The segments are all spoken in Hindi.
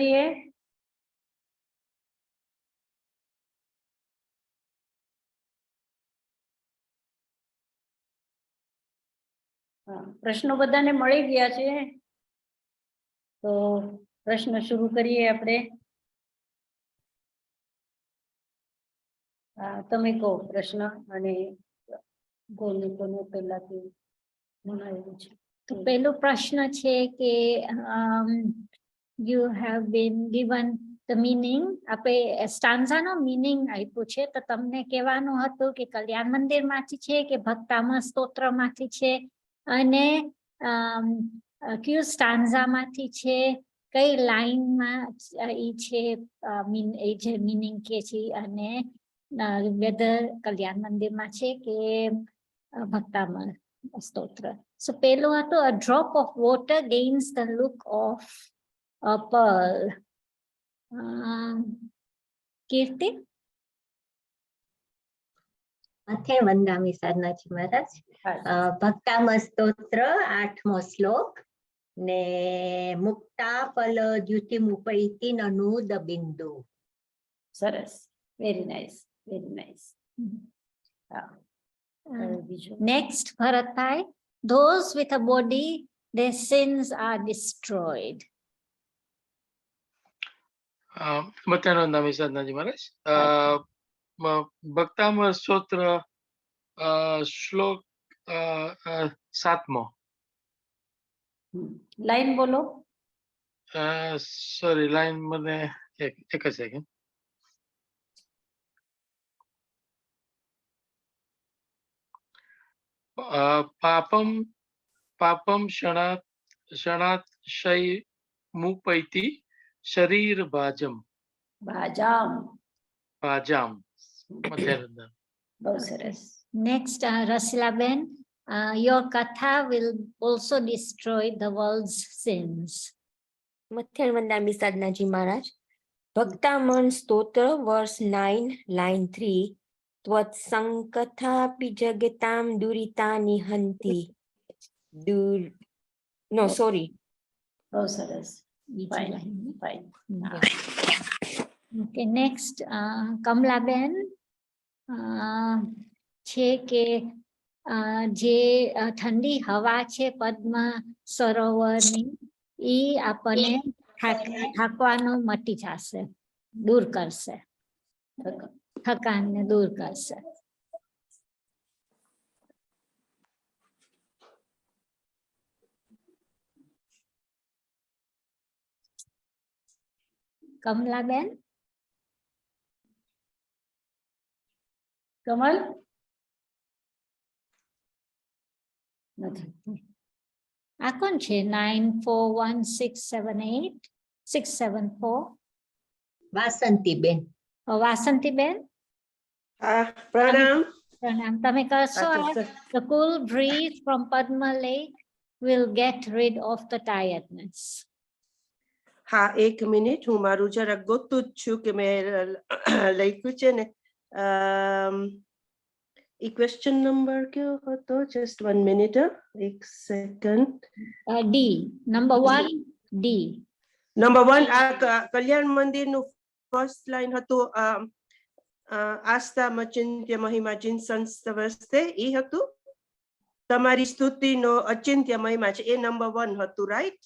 કરીએ. પ્રશ્નો બધાને મળી ગયા છે, તો પ્રશ્ન શરૂ કરીએ આપણે. તમે કહો પ્રશ્ન, અને ગોલને પહેલાથી ભણાવ્યું છે. તો પહેલો પ્રશ્ન છે કે you have been given the meaning, આપણે સ્ટાન્ઝાનો મીનિંગ આપ્યું છે, તો તમને કહેવાનું હતું કે કલ્યાણ મંદિરમાંથી છે કે ભક્તામૃત સ્તોત્રમાંથી છે, અને કયું સ્ટાન્ઝામાંથી છે, કઈ લાઈનમાં એ છે, એ જે મીનિંગ કે છે, અને વેધર કલ્યાણ મંદિરમાં છે કે ભક્તામૃત સ્તોત્ર. So પહેલું હતું a drop of water gains the look of a pearl. કીર્તિ. મથેણ વંદામી સાધનાજી મહારાજ. ભક્તામૃત સ્તોત્ર 8મો શ્લોક ને મુક્તા ફલ દ્યુતિ મુપૈતિ અનુદ બિંદુ. સરસ, very nice, very nice. Next, Bharatbhai, those with a body, their sins are destroyed. મથેણ વંદામી સાધનાજી મહારાજ. ભક્તામૃત સ્તોત્ર શ્લોક 7મો. લાઈન બોલો. સોરી, લાઈન મને એક જ સેકન્ડ. પાપમ પાપમ ક્ષણાત શય મુપૈતિ શરીર ભાજમ. ભાજામ. ભાજામ. બહુ સરસ. Next, Rasilaben, your katha will also destroy the world's sins. મથેણ વંદામી સાધનાજી Maharaj. ભક્તામૃત સ્તોત્ર verse 9 line 3. ત્વત સંકથાપિ જગતામ દુરિતાનિ હંતિ. No, sorry. બહુ સરસ. બીજી line. Fine. Okay, next, Kamlaben છે કે જે ઠંડી હવા છે પદ્મ સરોવરની, એ આપણને થાકવાનું મટી જશે, દૂર કરશે, થકાનને દૂર કરશે. કમલાબેન. કમલ નથી. આ કોણ છે? 941678 વાસંતીબેન. વાસંતીબેન. પ્રણામ. પ્રણામ. તમે કહેશો the cool breeze from Padma Lake will get rid of the tiredness. હા, એક મિનિટ, હું મારું જરા ગોતું જ છું કે મેં લખ્યું છે ને. એ ક્વેશ્ચન નંબર કયો હતો? જસ્ટ 1 મિનિટ, એક second. D, number 1 D. Number 1 આ કલ્યાણ મંદિરનું ફર્સ્ટ લાઈન હતું, આસ્થા મચિંત્ય મહિમા જિન સંસ્તવસ્તે, એ હતું. તમારી સ્તુતિનો અચિંત્ય મહિમા છે, એ નંબર 1 હતું, રાઈટ?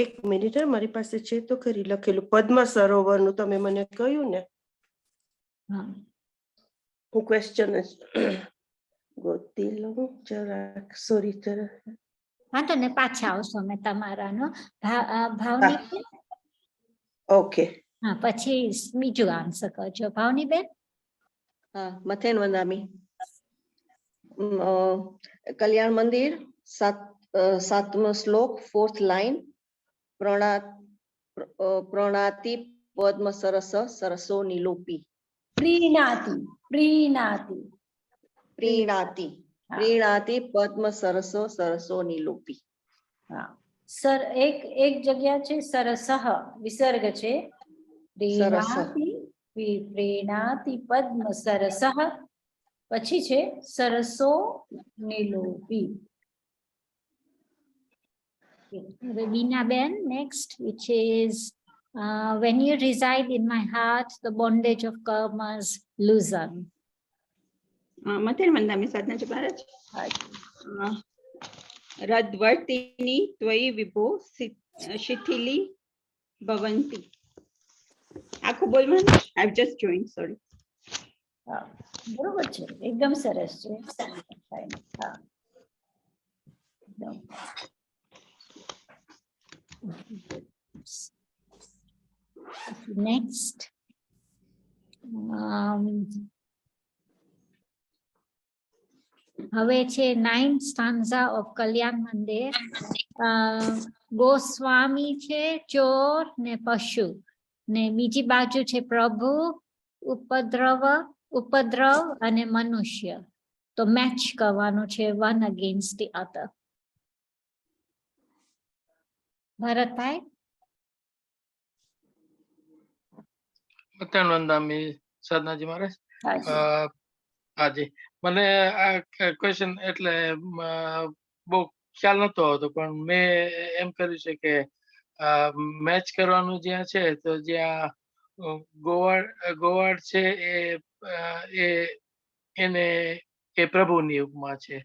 એક મિનિટ, મારી પાસે છે તો ખરી લખેલું, પદ્મ સરોવરનું તમે મને કહ્યું ને. હું ક્વેશ્ચન જ ગોતી લઉં જરાક, સોરી. વાંધો ને, પાછા આવશો અમે તમારાનો ભાવની. ઓકે, હા, પછી બીજું આન્સર કરજો. ભાવની બેન. હા, મથેણ વંદામી. કલ્યાણ મંદિર 7મો શ્લોક 4th લાઈન. પ્રણાતિ પદ્મ સરસ સરસો નિલોપી. પ્રીણાતિ. પ્રીણાતિ. પ્રીણાતિ. પ્રીણાતિ પદ્મ સરસો સરસો નિલોપી. હા, સર એક જગ્યા છે સરસઃ, વિસર્ગ છે. પ્રીણાતિ પ્રીણાતિ પદ્મ સરસઃ પછી છે સરસો નિલોપી. Ravina Ben next, which is when you reside in my heart, the bondage of karmas loosen. મથેર મંદામી સાધનાજી મહારાજ રદ્વર્તિની ત્વયી વિભો શિથિલી ભવંતી. આખું બોલવાનું. I've just joined, sorry. બરોબર છે, એકદમ સરસ છે. હા. એકદમ. Next, હવે છે 9th stanza of Kalyan Mandir. Goswami છે, ચોર ને પશુ, ને બીજી બાજુ છે પ્રભુ, ઉપદ્રવ અને મનુષ્ય. તો મેચ કરવાનું છે one against the other. Bharatbhai. મથેણ વંદામી સાધનાજી મહારાજ. હાજી, મને આ ક્વેશ્ચન એટલે બહુ ખ્યાલ નતો આવતો, પણ મેં એમ કર્યું છે કે મેચ કરવાનું જ્યાં છે, તો જ્યાં ગોવાળ છે એને એ પ્રભુની ઉપમા છે,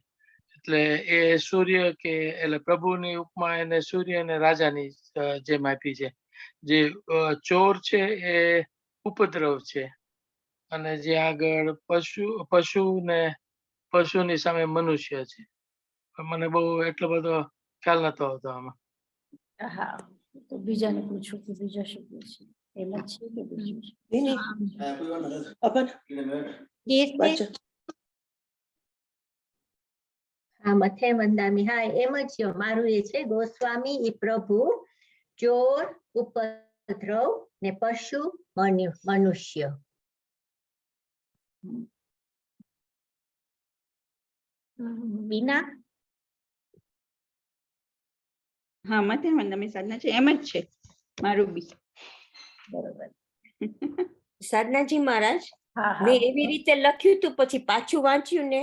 એટલે એ સૂર્ય કે એટલે પ્રભુની ઉપમા એને સૂર્ય અને રાજાની જેમ આપી છે. જે ચોર છે એ ઉપદ્રવ છે, અને જ્યાં આગળ પશુની સામે મનુષ્ય છે. મને બહુ એટલો બધો ખ્યાલ નતો આવતો આમાં. હા, તો બીજાને પૂછું કે બીજા શું પૂછે, એમ જ છે કે બીજું છે? હા, મથે વંદામી. હા, એમ જ છે. મારું એ છે ગોસ્વામી ઈ પ્રભુ, ચોર ઉપદ્રવ ને પશુ મનુષ્ય. બીના. હા, મથેર મંદામી સાધના છે, એમ જ છે મારું બી. બરોબર. સાધનાજી મહારાજ, હા મેં હા. એવી રીતે લખ્યું હતું, પછી પાછું વાંચ્યું ને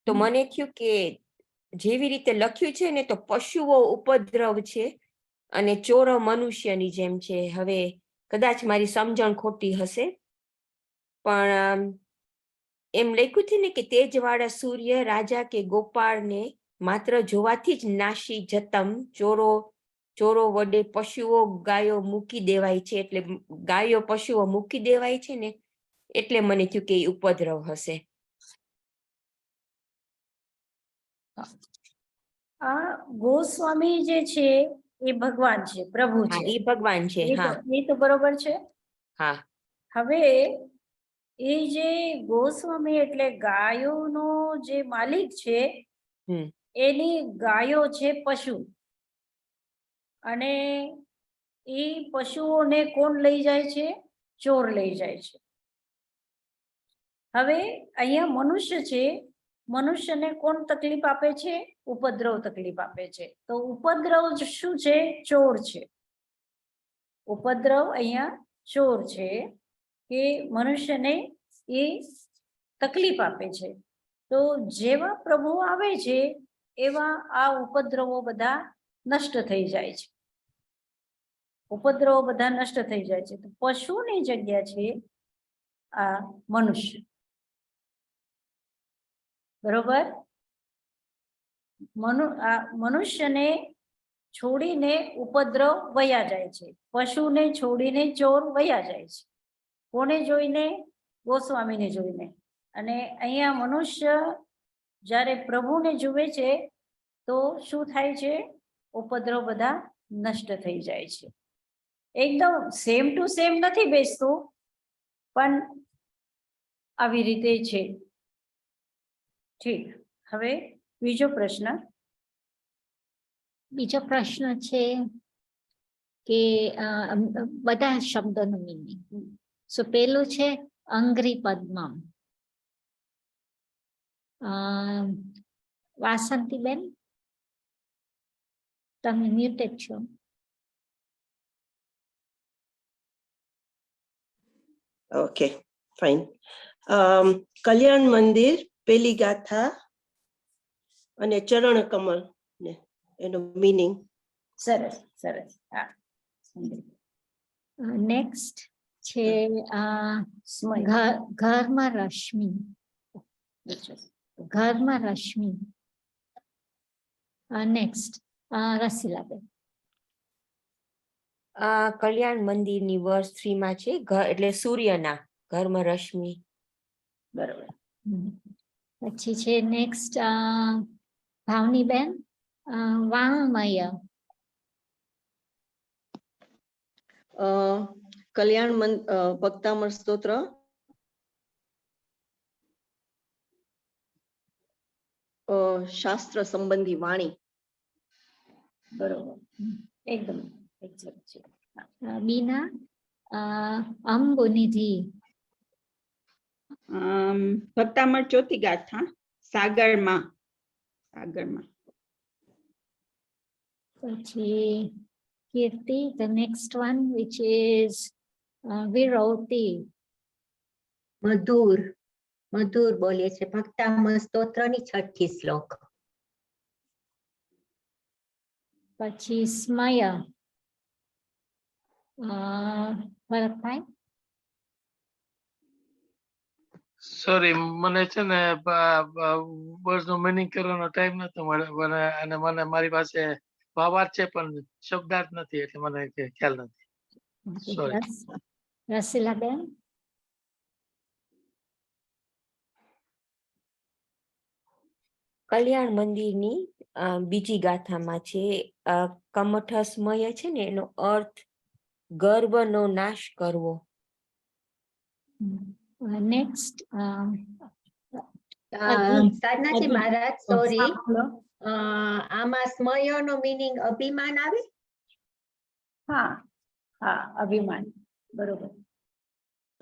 તો મને થયું કે જેવી રીતે લખ્યું છે ને, તો પશુઓ ઉપદ્રવ છે અને ચોરો મનુષ્યની જેમ છે. હવે કદાચ મારી સમજણ ખોટી હશે, પણ એમ લખ્યું છે ને કે તેજવાળા સૂર્ય રાજા કે ગોપાળને માત્ર જોવાથી જ નાશી જતમ ચોરો વડે પશુઓ ગાયો મૂકી દેવાય છે. એટલે ગાયો પશુઓ મૂકી દેવાય છે ને, એટલે મને થયું કે એ ઉપદ્રવ હશે. આ ગોસ્વામી જે છે એ ભગવાન છે, પ્રભુ હા, છે. એ ભગવાન છે. હા એ તો બરોબર છે. હા. હવે એ જે ગોસ્વામી એટલે ગાયોનો જે માલિક છે, એની ગાયો છે પશુ, અને એ પશુઓને કોણ લઈ જાય છે? ચોર લઈ જાય છે. હવે અહીંયા મનુષ્ય છે, મનુષ્યને કોણ તકલીફ આપે છે? ઉપદ્રવ તકલીફ આપે છે. તો ઉપદ્રવ શું છે? ચોર છે. ઉપદ્રવ અહીંયા ચોર છે કે મનુષ્યને એ તકલીફ આપે છે. તો જેવા પ્રભુ આવે છે એવા આ ઉપદ્રવો બધા નષ્ટ થઈ જાય છે. ઉપદ્રવો બધા નષ્ટ થઈ જાય છે. તો પશુની જગ્યા છે આ મનુષ્ય. બરોબર. મનુષ્યને છોડીને ઉપદ્રવ વયા જાય છે, પશુને છોડીને ચોર વયા જાય છે. કોને જોઈને? ગોસ્વામીને જોઈને. અને અહીંયા મનુષ્ય જ્યારે પ્રભુને જુએ છે તો શું થાય છે? ઉપદ્રવ બધા નષ્ટ થઈ જાય છે. એકદમ સેમ ટુ સેમ નથી બેસતું, પણ આવી રીતે છે. ઠીક. હવે બીજો પ્રશ્ન. બીજો પ્રશ્ન છે કે બધા શબ્દોનું મીનિંગ. સો પેલું છે અંગ્રી પદ્મમ. વાસંતીબેન, તમે મ્યુટેડ છો. Okay, fine. Kalyan Mandir પેલી ગાથા અને ચરણ કમળ ને એનો મીનિંગ. સરસ સરસ. હા, નેક્સ્ટ છે સ્મય. ઘરમાં રશ્મિ. ઘરમાં રશ્મિ. નેક્સ્ટ રસીલાબેન. કલ્યાણ મંદિરની વર્સ 3 માં છે એટલે સૂર્યના ઘરમાં રશ્મિ. બરોબર. પછી છે નેક્સ્ટ ભાવનીબેન વાંગમય. કલ્યાણ ભક્તામૃત સ્તોત્ર શાસ્ત્ર સંબંધી વાણી. બરોબર. એકદમ exact છે. બીના અંબુનિધિ. ભક્તામૃત ચોથી ગાથા સાગરમાં. સાગરમાં. પછી કીર્તિ the next one which is વિરૌતી. મધુર મધુર બોલે છે ભક્તામૃત સ્તોત્રની 6ઠી શ્લોક. પછી સ્મય. ભરતભાઈ. સોરી, મને છે ને વર્ડ નો મિનિંગ કરવાનો ટાઈમ નતો મળે અને મને મારી પાસે ભાવાર્થ છે પણ શબ્દાર્થ નથી એટલે મને ખ્યાલ નથી. Sorry. રસીલાબેન. કલ્યાણ મંદિરની બીજી ગાથામાં છે કમઠ સ્મય છે ને એનો અર્થ ગર્વનો નાશ કરવો. નેક્સ્ટ સાધનાજી મહારાજ સોરી, સાંભળો. આમાં સ્મયનો મીનિંગ અભિમાન આવે. હા હા, અભિમાન. બરોબર.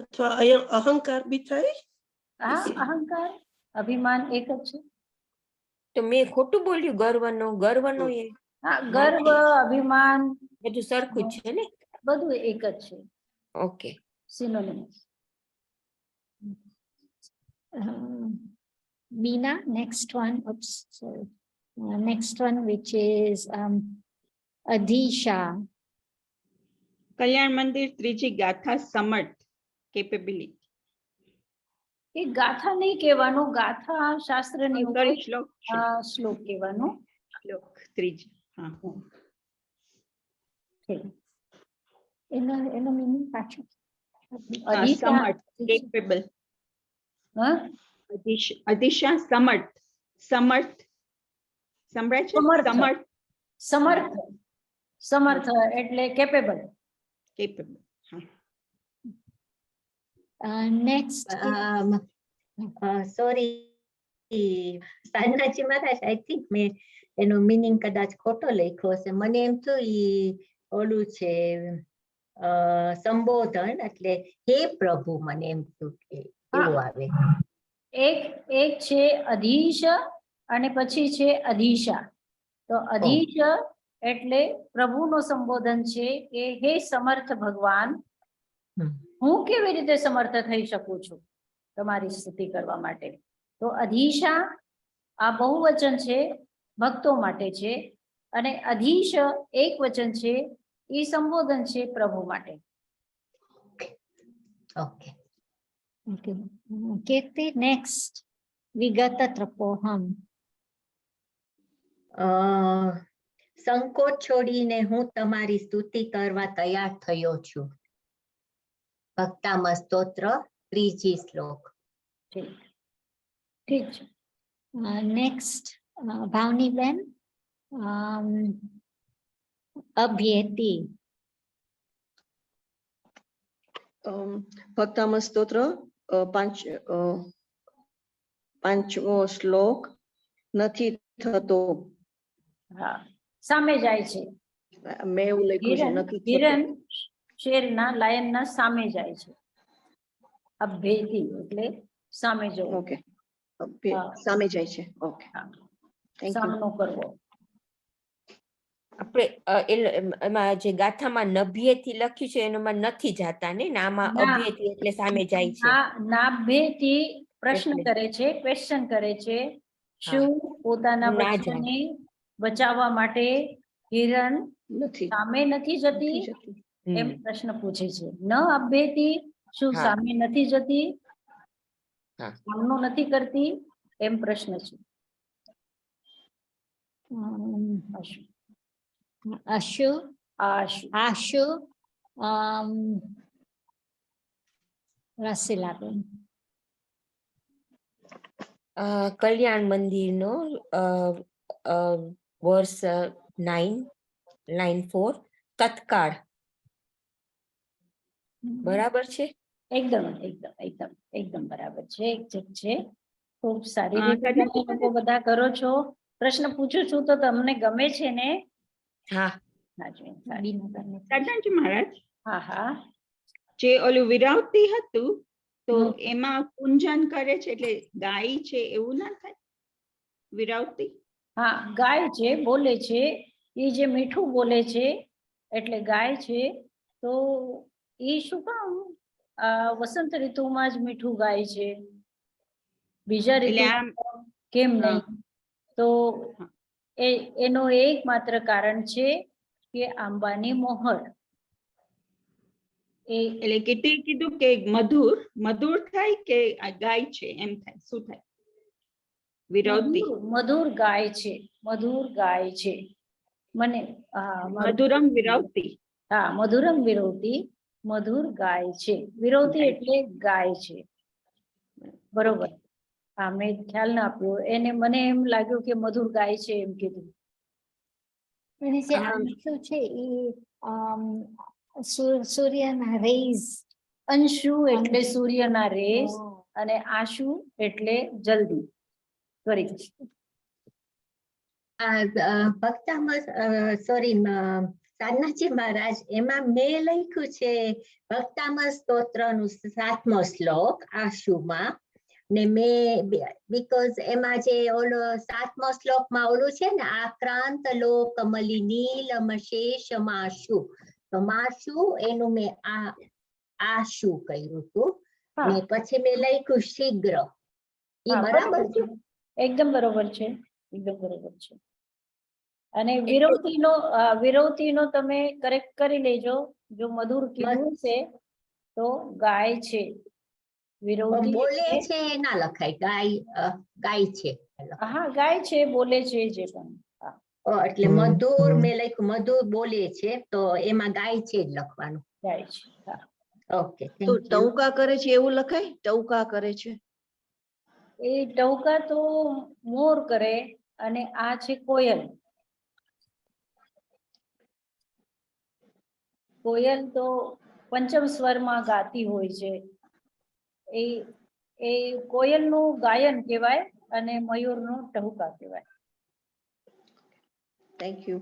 અથવા અહંકાર બી થાય. હા, અહંકાર અભિમાન એક જ છે. તો મેં ખોટું બોલ્યું? ગર્વનો એ હા, ગર્વ અભિમાન બધું સરખું જ છે ને? બધું એક જ છે. Okay. સિનોનિમસ. Bina, next one. Oops, sorry. Next one, which is Adhisha. કલ્યાણ મંદિર ત્રીજી ગાથા સમર્થ કેપેબિલિટી. એ ગાથા નહીં કહેવાનું, ગાથા શાસ્ત્રની સોરી શ્લોક શ્લોક કહેવાનું. શ્લોક ત્રીજી. હા. એનો meaning પાછું. સમર્થ કેપેબલ. હા, અધિશા સમર્થ. સમર્થ સંભળાય છે? સમર્થ. સમર્થ સમર્થ. સમર્થ એટલે capable. Capable. Next. Sorry Sadhanaji Maharaj, I think મેં એનો મીનિંગ કદાચ ખોટો લખ્યો હશે. મને એમ થયું ઈ ઓલું છે સંબોધન, એટલે હે પ્રભુ, મને એમ થયું કે એવું આવે. એક છે અધીશ અને પછી છે અધીશા. તો અધીશ એટલે પ્રભુનો સંબોધન છે કે હે સમર્થ ભગવાન, હું કેવી રીતે સમર્થ થઈ શકું છું તમારી સ્તુતિ કરવા માટે. તો અધીશા આ બહુવચન છે, ભક્તો માટે છે, અને અધીશ એક વચન છે, એ સંબોધન છે પ્રભુ માટે. Okay. Okay. Kirti, next. Vigata Trapoham. સંકોચ છોડીને હું તમારી સ્તુતિ કરવા તૈયાર થયો છું. ભક્તામૃત સ્તોત્ર ત્રીજી શ્લોક. ઠીક છે. Next, Bhavniben. Abhyeti. ભક્તામૃત સ્તોત્ર પાંચમો શ્લોક નથી થતો. હા, સામે જાય છે. મેં એવું લખ્યું છે નથી થતો. હિરણ શેરના લાયનના સામે જાય છે. અભેદી એટલે સામે જવું. ઓકે, સામે જાય છે. Okay, thank you. સામનો કરવો. આપણે એમાં જે ગાથામાં નભ્યેથી લખ્યું છે એનામાં નથી જાતા ને, આમાં અભ્યેથી એટલે સામે જાય છે. નાભ્યેથી પ્રશ્ન એટલે. કરે છે, ક્વેશ્ચન કરે છે, શું પોતાના ના બચ્ચાને બચાવવા માટે હિરણ નથી સામે નથી જતી નથી જતી. એમ હમ. પ્રશ્ન પૂછે છે. ન અભ્યેતી, શું હા. સામે નથી જતી, હા. સામનો નથી કરતી એમ પ્રશ્ન છે. આશુ. અશુ, આશુ. આશુ, રસીલાબેન. કલ્યાણ મંદિરનો વર્ષ 9 લાઈન 4 તત્કાળ બરાબર છે. એકદમ એકદમ એકદમ એકદમ બરાબર છે. એક્ઝેક્ટ છે. ખૂબ સારી હા, રીતે તમે કદાચ લોકો બધા કરો છો. પ્રશ્ન પૂછું છું તો તમને ગમે છે ને? હા. હાજી, સારી. સાધનાજી મહારાજ, હા હા. જે ઓલું વિરાવતી હતું તો હમ. એમાં કુંજન કરે છે એટલે ગાય છે એવું ના થાય? વિરાવતી હા, ગાય છે, બોલે છે. એ જે મીઠું બોલે છે એટલે ગાય છે. તો એ શું કામ વસંત ઋતુમાં જ મીઠું ગાય છે, બીજા એટલે ઋતુ આમ કેમ હા. નહીં? તો હા. એનો એકમાત્ર કારણ છે કે આંબાની મોહર. એ એટલે કેટલી કીધું કે મધુર મધુર થાય કે આ ગાય છે એમ થાય, શું થાય? વિરાવતી મધુર ગાય છે, મધુર ગાય છે. મને મધુરમ વિરાવતી. હા, મધુરમ વિરોધી, મધુર ગાય છે. વિરોધી ગાય. એટલે ગાય છે. બરોબર. હા, મેં ખ્યાલ ના આપ્યો એને. મને એમ લાગ્યું કે મધુર ગાય છે એમ કીધું. અને જે આમ, અંશુ છે એ સૂર્યના રેઝ. અંશુ એટલે સૂર્યના રેસ અને આશુ એટલે જલ્દી, ત્વરિત. ભક્તામાં સોરી સાધનાજી મહારાજ, એમાં મેં લખ્યું છે ભક્તામાં સ્તોત્રનું 7મો શ્લોક આશુમાં. ને મેં બીકોઝ એમાં જે ઓલો 7મો શ્લોકમાં ઓલું છે ને, આક્રાંત લોક કમલી નીલમ શેષ માશુ, તો માશુ એનું મેં આશુ કર્યું હતું. ને પછી મેં લખ્યું શીઘ્ર. એ હા, બરાબર છે? એકદમ બરોબર છે, એકદમ બરોબર છે. અને એટલે વિરોધીનો તમે કરેક્ટ કરી લેજો. જો મધુર કીધું છે તો ગાય છે. વિરોધી બોલે એટલે છે ના લખાય, ગાય છે. હા, ગાય છે, બોલે છે, જે પણ. એટલે મધુર મેં લખ્યું, મધુર બોલે છે, તો એમાં ગાય છે જ લખવાનું. ગાય છે. હા. ઓકે, તો થેન્ક યુ. ટવકા કરે છે એવું લખાય? ટવકા કરે છે. એ ટવકા તો મોર કરે અને આ છે કોયલ. કોયલ તો પંચમ સ્વરમાં ગાતી હોય છે. એ કોયલનું ગાયન કહેવાય અને મયુરનું ટહુકા કહેવાય. Thank you.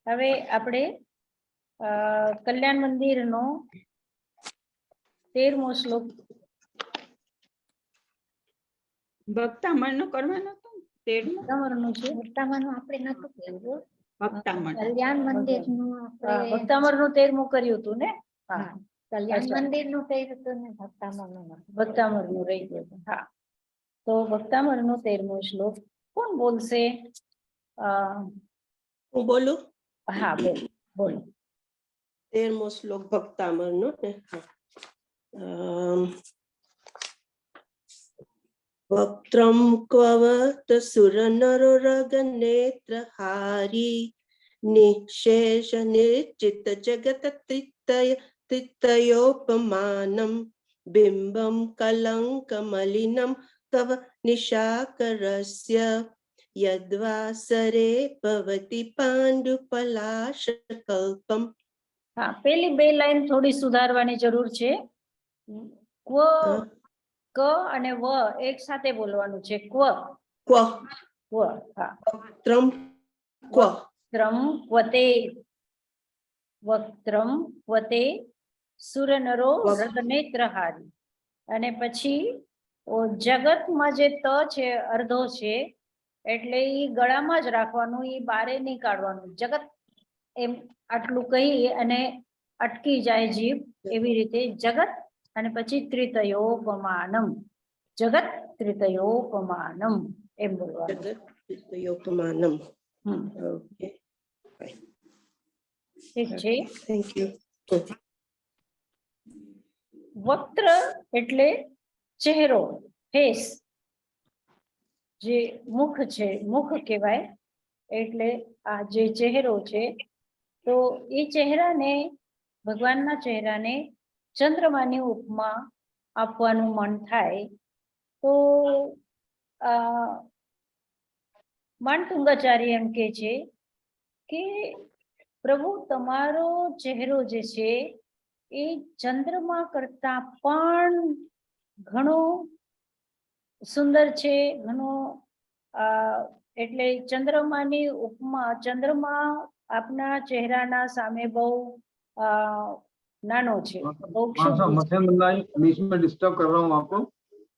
હવે આપણે કલ્યાણ મંદિરનો 13મો શ્લોક. ભક્તામણ નો કરવાનો હતો ને? 13મો ભક્તામરનું છે. ભક્તામણનું આપણે નતું કર્યું. ભક્તામણ. કલ્યાણ મંદિરનું આપણે ભક્તામરનું 13મું કર્યું હતું ને? હા, કલ્યાણ અચ્છા. મંદિરનું કર્યું હતું ને ભક્તામણનું નતું. ભક્તામરનું રહી ગયું. હા, તો ભક્તામરનો 13મો શ્લોક કોણ બોલશે? હું બોલું? હા, બોલો. 13મો શ્લોક ભક્તામરનો ને? વક્ત્રમ ક્વવત સુરનરો રગનેત્રહારી નિશેષ નિશ્ચિત જગત તિતયોપમાનમ બિંબમ કલંક મલિનમ તવ નિશાકરસ્ય યદ્વાસરે ભવતિ પાંડુપલાશકલ્પમ. હા, પેલી બે લાઈન થોડી સુધારવાની જરૂર છે. ક અને વ એક સાથે બોલવાનું છે. ક્વ ક્વ. હા, વક્ત્રમ ક્વ. વક્ત્રમ ક્વતે, વક્ત્રમ ક્વતે સુરનરો રગનેત્રહારી. અને પછી જગતમાં જે ત છે અર્ધો છે એટલે ઈ ગળામાં જ રાખવાનું, ઈ બારે નહીં કાઢવાનું. જગત એમ આટલું કહી અને અટકી જાય જીભ, એવી રીતે જગત અને પછી ત્રિતયોપમાનમ, જગત ત્રિતયોપમાનમ એમ બોલવાનું. જગતયોપમાનમ. હમ, ઓકે, ઠીક છે. Thank you. વક્ત્ર એટલે ચહેરો, ફેસ, જે મુખ છે, મુખ કહેવાય. એટલે આ જે ચહેરો છે, તો એ ચહેરાને, ભગવાનના ચહેરાને ચંદ્રમાની ઉપમા આપવાનું મન થાય તો માનતુંગાચાર્ય એમ કહે છે કે પ્રભુ તમારો ચહેરો જે છે એ ચંદ્રમા કરતા પણ ઘણો સુંદર છે, ઘણો એટલે ચંદ્રમાની ઉપમા, ચંદ્રમા આપના ચહેરાના સામે બહુ नानो छे, बीच में डिस्टर्ब कर रहा हूँ आपको।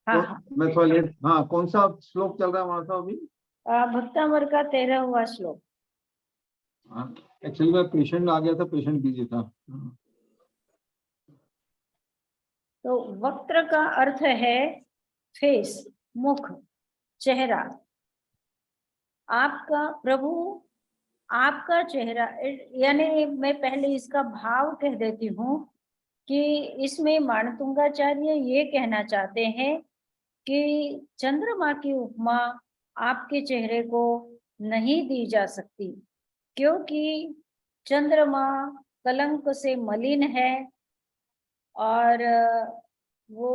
हाँ, तो मैं थोड़ा लेट, हाँ, कौन सा श्लोक चल रहा है हमारा अभी? भक्तामर का 13वां श्लोक। हाँ, एक्चुअली मैं पेशेंट आ गया था, पेशेंट बिजी था। तो वक्त्र का अर्थ है फेस, मुख, चेहरा। आपका प्रभु, आपका चेहरा, यानी मैं पहले इसका भाव कह देती हूँ कि इसमें मानतुंगाचार्य ये कहना चाहते हैं कि चंद्रमा की उपमा आपके चेहरे को नहीं दी जा सकती, क्योंकि चंद्रमा कलंक से मलिन है और वो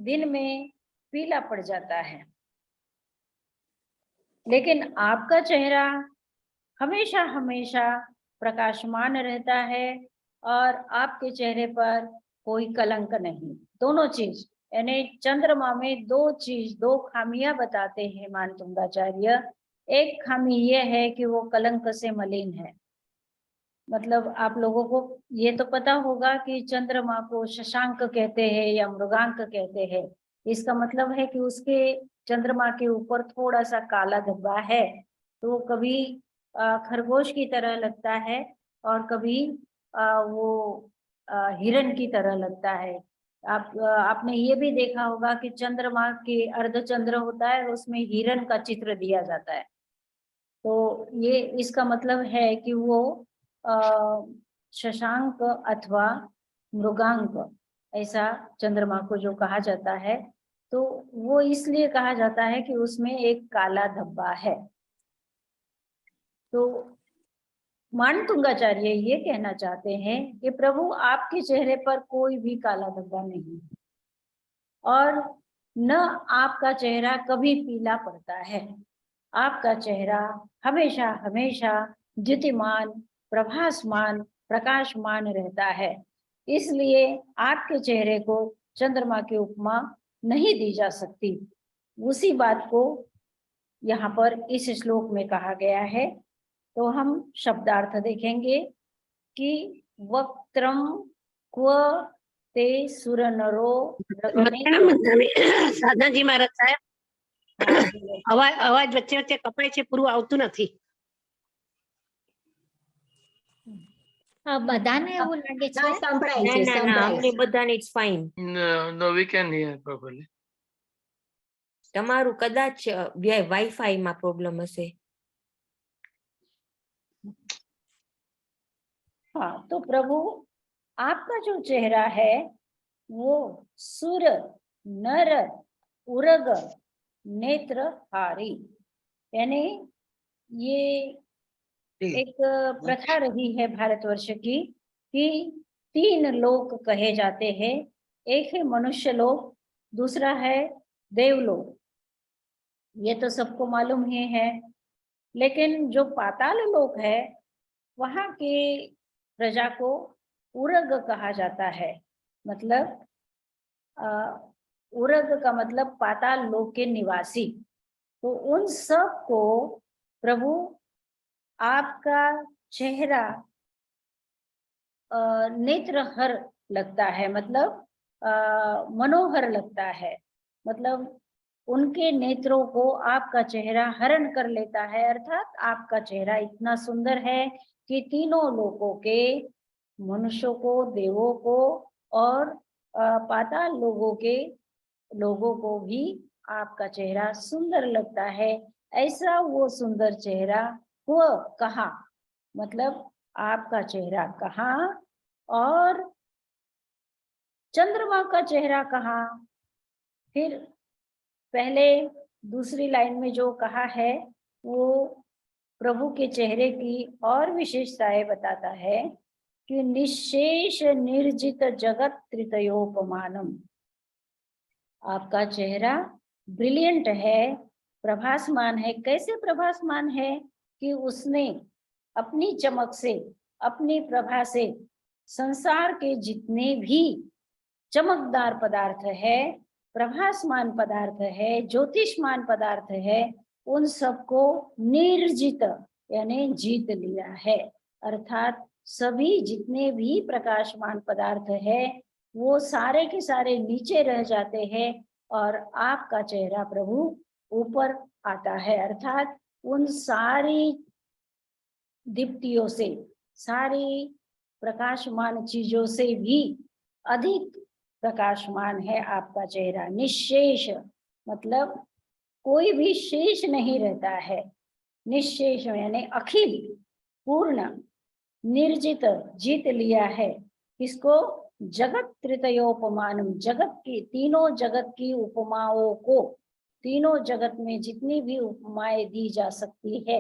दिन में पीला पड़ जाता है, लेकिन आपका चेहरा हमेशा हमेशा प्रकाशमान रहता है और आपके चेहरे पर कोई कलंक नहीं। दोनों चीज, यानी चंद्रमा में दो चीज, दो खामियां बताते हैं मानतुंगाचार्य। एक खामी ये है कि वो कलंक से मलिन है। मतलब आप लोगों को ये तो पता होगा कि चंद्रमा को शशांक कहते हैं या मृगांक कहते हैं। इसका मतलब है कि उसके, चंद्रमा के ऊपर थोड़ा सा काला धब्बा है, तो कभी खरगोश की तरह लगता है और कभी वो हिरण की तरह लगता है। आपने ये भी देखा होगा कि चंद्रमा के अर्धचंद्र होता है, उसमें हिरण का चित्र दिया जाता है। तो ये इसका मतलब है कि वो शशांक अथवा मृगांक, ऐसा चंद्रमा को जो कहा जाता है, तो वो इसलिए कहा जाता है कि उसमें एक काला धब्बा है। तो मानतुंगाचार्य ये कहना चाहते हैं कि प्रभु आपके चेहरे पर कोई भी काला धब्बा नहीं है और न आपका चेहरा कभी पीला पड़ता है। आपका चेहरा हमेशा हमेशा द्युतिमान, प्रभासमान, प्रकाशमान रहता है। इसलिए आपके चेहरे को चंद्रमा की उपमा नहीं दी जा सकती। उसी बात को यहाँ पर इस श्लोक में कहा गया है। तो हम शब्दार्थ देखेंगे कि वक्त्रम क्व ते सुरनरो साधना जी महाराज साहेब, અવાજ વચ્ચે વચ્ચે કપાય છે, પૂરું આવતું નથી. બધાને એવું લાગે છે? સંભળાય ના છે, ના ના, સંભળાય અમને છે. બધાને it's fine. No, we can hear properly. તમારું કદાચ વાઈફાઈ માં પ્રોબ્લેમ હશે. हाँ, तो प्रभु आपका जो चेहरा है वो सुर, नर, उरग, नेत्रहारी, यानी ये एक प्रथा रही है भारतवर्ष की कि 3 लोक कहे जाते हैं। एक है मनुष्य लोक, दूसरा है देवलोक, ये तो सबको मालूम ही है। लेकिन जो पाताल लोक है वहाँ की प्रजा को उरग कहा जाता है। मतलब उरग का मतलब पाताल लोक के निवासी। तो उन सब को प्रभु आपका चेहरा नेत्रहर लगता है, मतलब मनोहर लगता है। मतलब उनके नेत्रों को आपका चेहरा हरण कर लेता है, अर्थात आपका चेहरा इतना सुंदर है कि तीनों लोगों के, मनुष्यों को, देवों को और पाताल लोगों को भी आपका चेहरा सुंदर लगता है। ऐसा वो सुंदर चेहरा वो कहाँ, मतलब आपका चेहरा कहाँ और चंद्रमा का चेहरा कहाँ। फिर पहले दूसरी लाइन में जो कहा है वो प्रभु के चेहरे की और विशेषताएं बताता है कि निशेष निर्जित जगत त्रितयोपमानम। आपका चेहरा ब्रिलियंट है, प्रभासमान है। कैसे प्रभासमान है कि उसने अपनी चमक से, अपनी प्रभा से संसार के जितने भी चमकदार पदार्थ है, प्रभासमान पदार्थ है, ज्योतिषमान पदार्थ है, उन सबको निर्जित यानी जीत लिया है। अर्थात सभी जितने भी प्रकाशमान पदार्थ है वो सारे के सारे नीचे रह जाते हैं और आपका चेहरा प्रभु ऊपर आता है। अर्थात उन सारी दीप्तियों से, सारी प्रकाशमान चीजों से भी अधिक प्रकाशमान है आपका चेहरा। निशेष मतलब कोई भी शेष नहीं रहता है। निशेष यानी अखिल पूर्ण, निर्जित जीत लिया है। किसको? जगत त्रितयोपमानम, जगत की तीनों जगत की उपमाओं को, तीनों जगत में जितनी भी उपमाएं दी जा सकती है,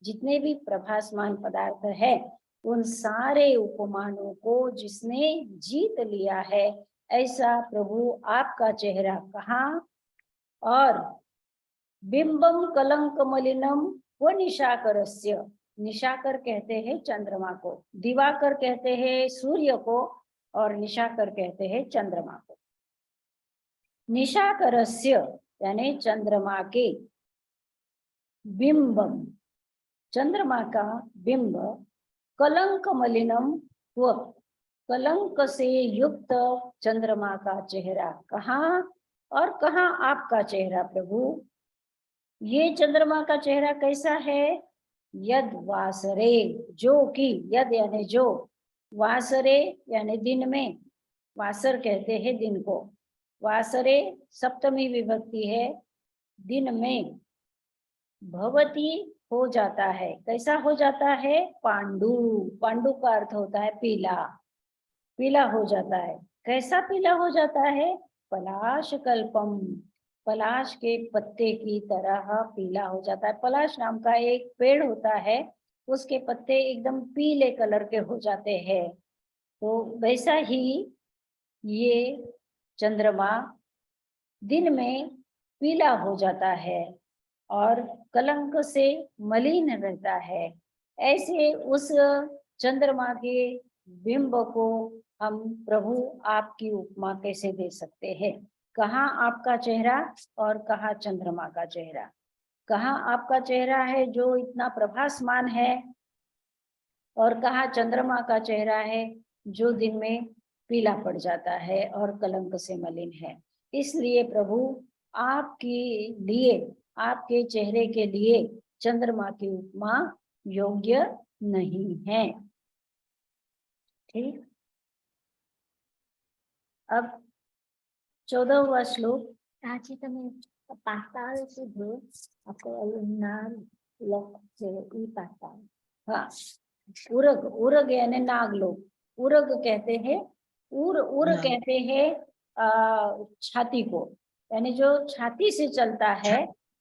जितने भी प्रभासमान पदार्थ है, उन सारे उपमानों को जिसने जीत लिया है, ऐसा प्रभु आपका चेहरा कहाँ। और बिंबम कलंक मलिनम व निशाकरस्य, निशाकर कहते हैं चंद्रमा को, दिवाकर कहते हैं सूर्य को और निशाकर कहते हैं चंद्रमा को। निशाकरस्य यानी चंद्रमा के, बिंबम चंद्रमा का बिंब, कलंक मलिनम व कलंक से युक्त चंद्रमा का चेहरा कहाँ और कहाँ आपका चेहरा प्रभु। ये चंद्रमा का चेहरा कैसा है? यद वासरे, जो कि, यद यानी जो, वासरे यानी दिन में, वासर कहते हैं दिन को, वासरे सप्तमी विभक्ति है, दिन में, भवती हो जाता है। कैसा हो जाता है? पांडु, पांडु का अर्थ होता है पीला, पीला हो जाता है। कैसा पीला हो जाता है? पलाश कल्पम, पलाश के पत्ते की तरह पीला हो जाता है। पलाश नाम का एक पेड़ होता है, उसके पत्ते एकदम पीले कलर के हो जाते हैं। तो वैसा ही ये चंद्रमा दिन में पीला हो जाता है और कलंक से मलिन रहता है। ऐसे उस चंद्रमा के बिंब को हम प्रभु आपकी उपमा कैसे दे सकते हैं? कहाँ आपका चेहरा और कहाँ चंद्रमा का चेहरा? कहाँ आपका चेहरा है जो इतना प्रभासमान है और कहाँ चंद्रमा का चेहरा है जो दिन में पीला पड़ जाता है और कलंक से मलिन है। इसलिए प्रभु आपके लिए, आपके चेहरे के लिए चंद्रमा की उपमा योग्य नहीं है। ठीक, अब 14वां श्लोक। આજે તમે પાતાળ કીધું, આપણે નાગ લોક છે ઈ પાતાળ। हाँ, उरग, उरग यानी नागलोक, उरग कहते हैं, उर कहते हैं छाती को, यानी जो छाती से चलता है,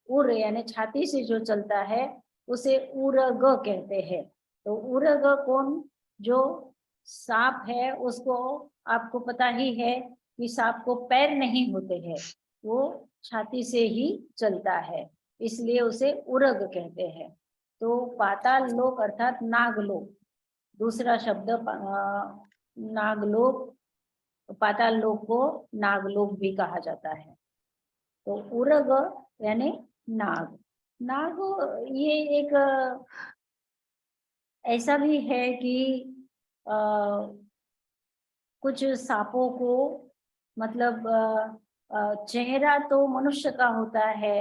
उर यानी छाती से जो चलता है उसे उरग कहते हैं। तो उरग कौन? जो सांप है, उसको आपको पता ही है कि सांप को पैर नहीं होते हैं, वो छाती से ही चलता है, इसलिए उसे उरग कहते हैं। तो पाताल लोक अर्थात नागलोक, दूसरा शब्द नागलोक, पाताल लोक को नागलोक भी कहा जाता है। तो उरग यानी नाग, नाग ये एक ऐसा भी है कि कुछ सांपों को, मतलब चेहरा तो मनुष्य का होता है,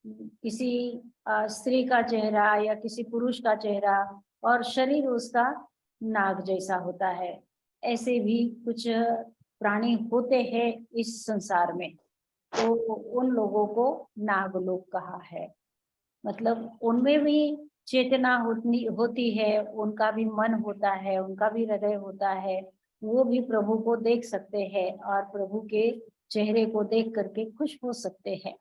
किसी स्त्री का चेहरा या किसी पुरुष का चेहरा, और शरीर उसका नाग जैसा होता है। ऐसे भी कुछ प्राणी होते हैं इस संसार में, तो उन लोगों को नागलोक कहा है। मतलब उनमें भी चेतना होती है, उनका भी मन होता है, उनका भी हृदय होता है, वो भी प्रभु को देख सकते हैं और प्रभु के चेहरे को देख करके खुश हो सकते हैं।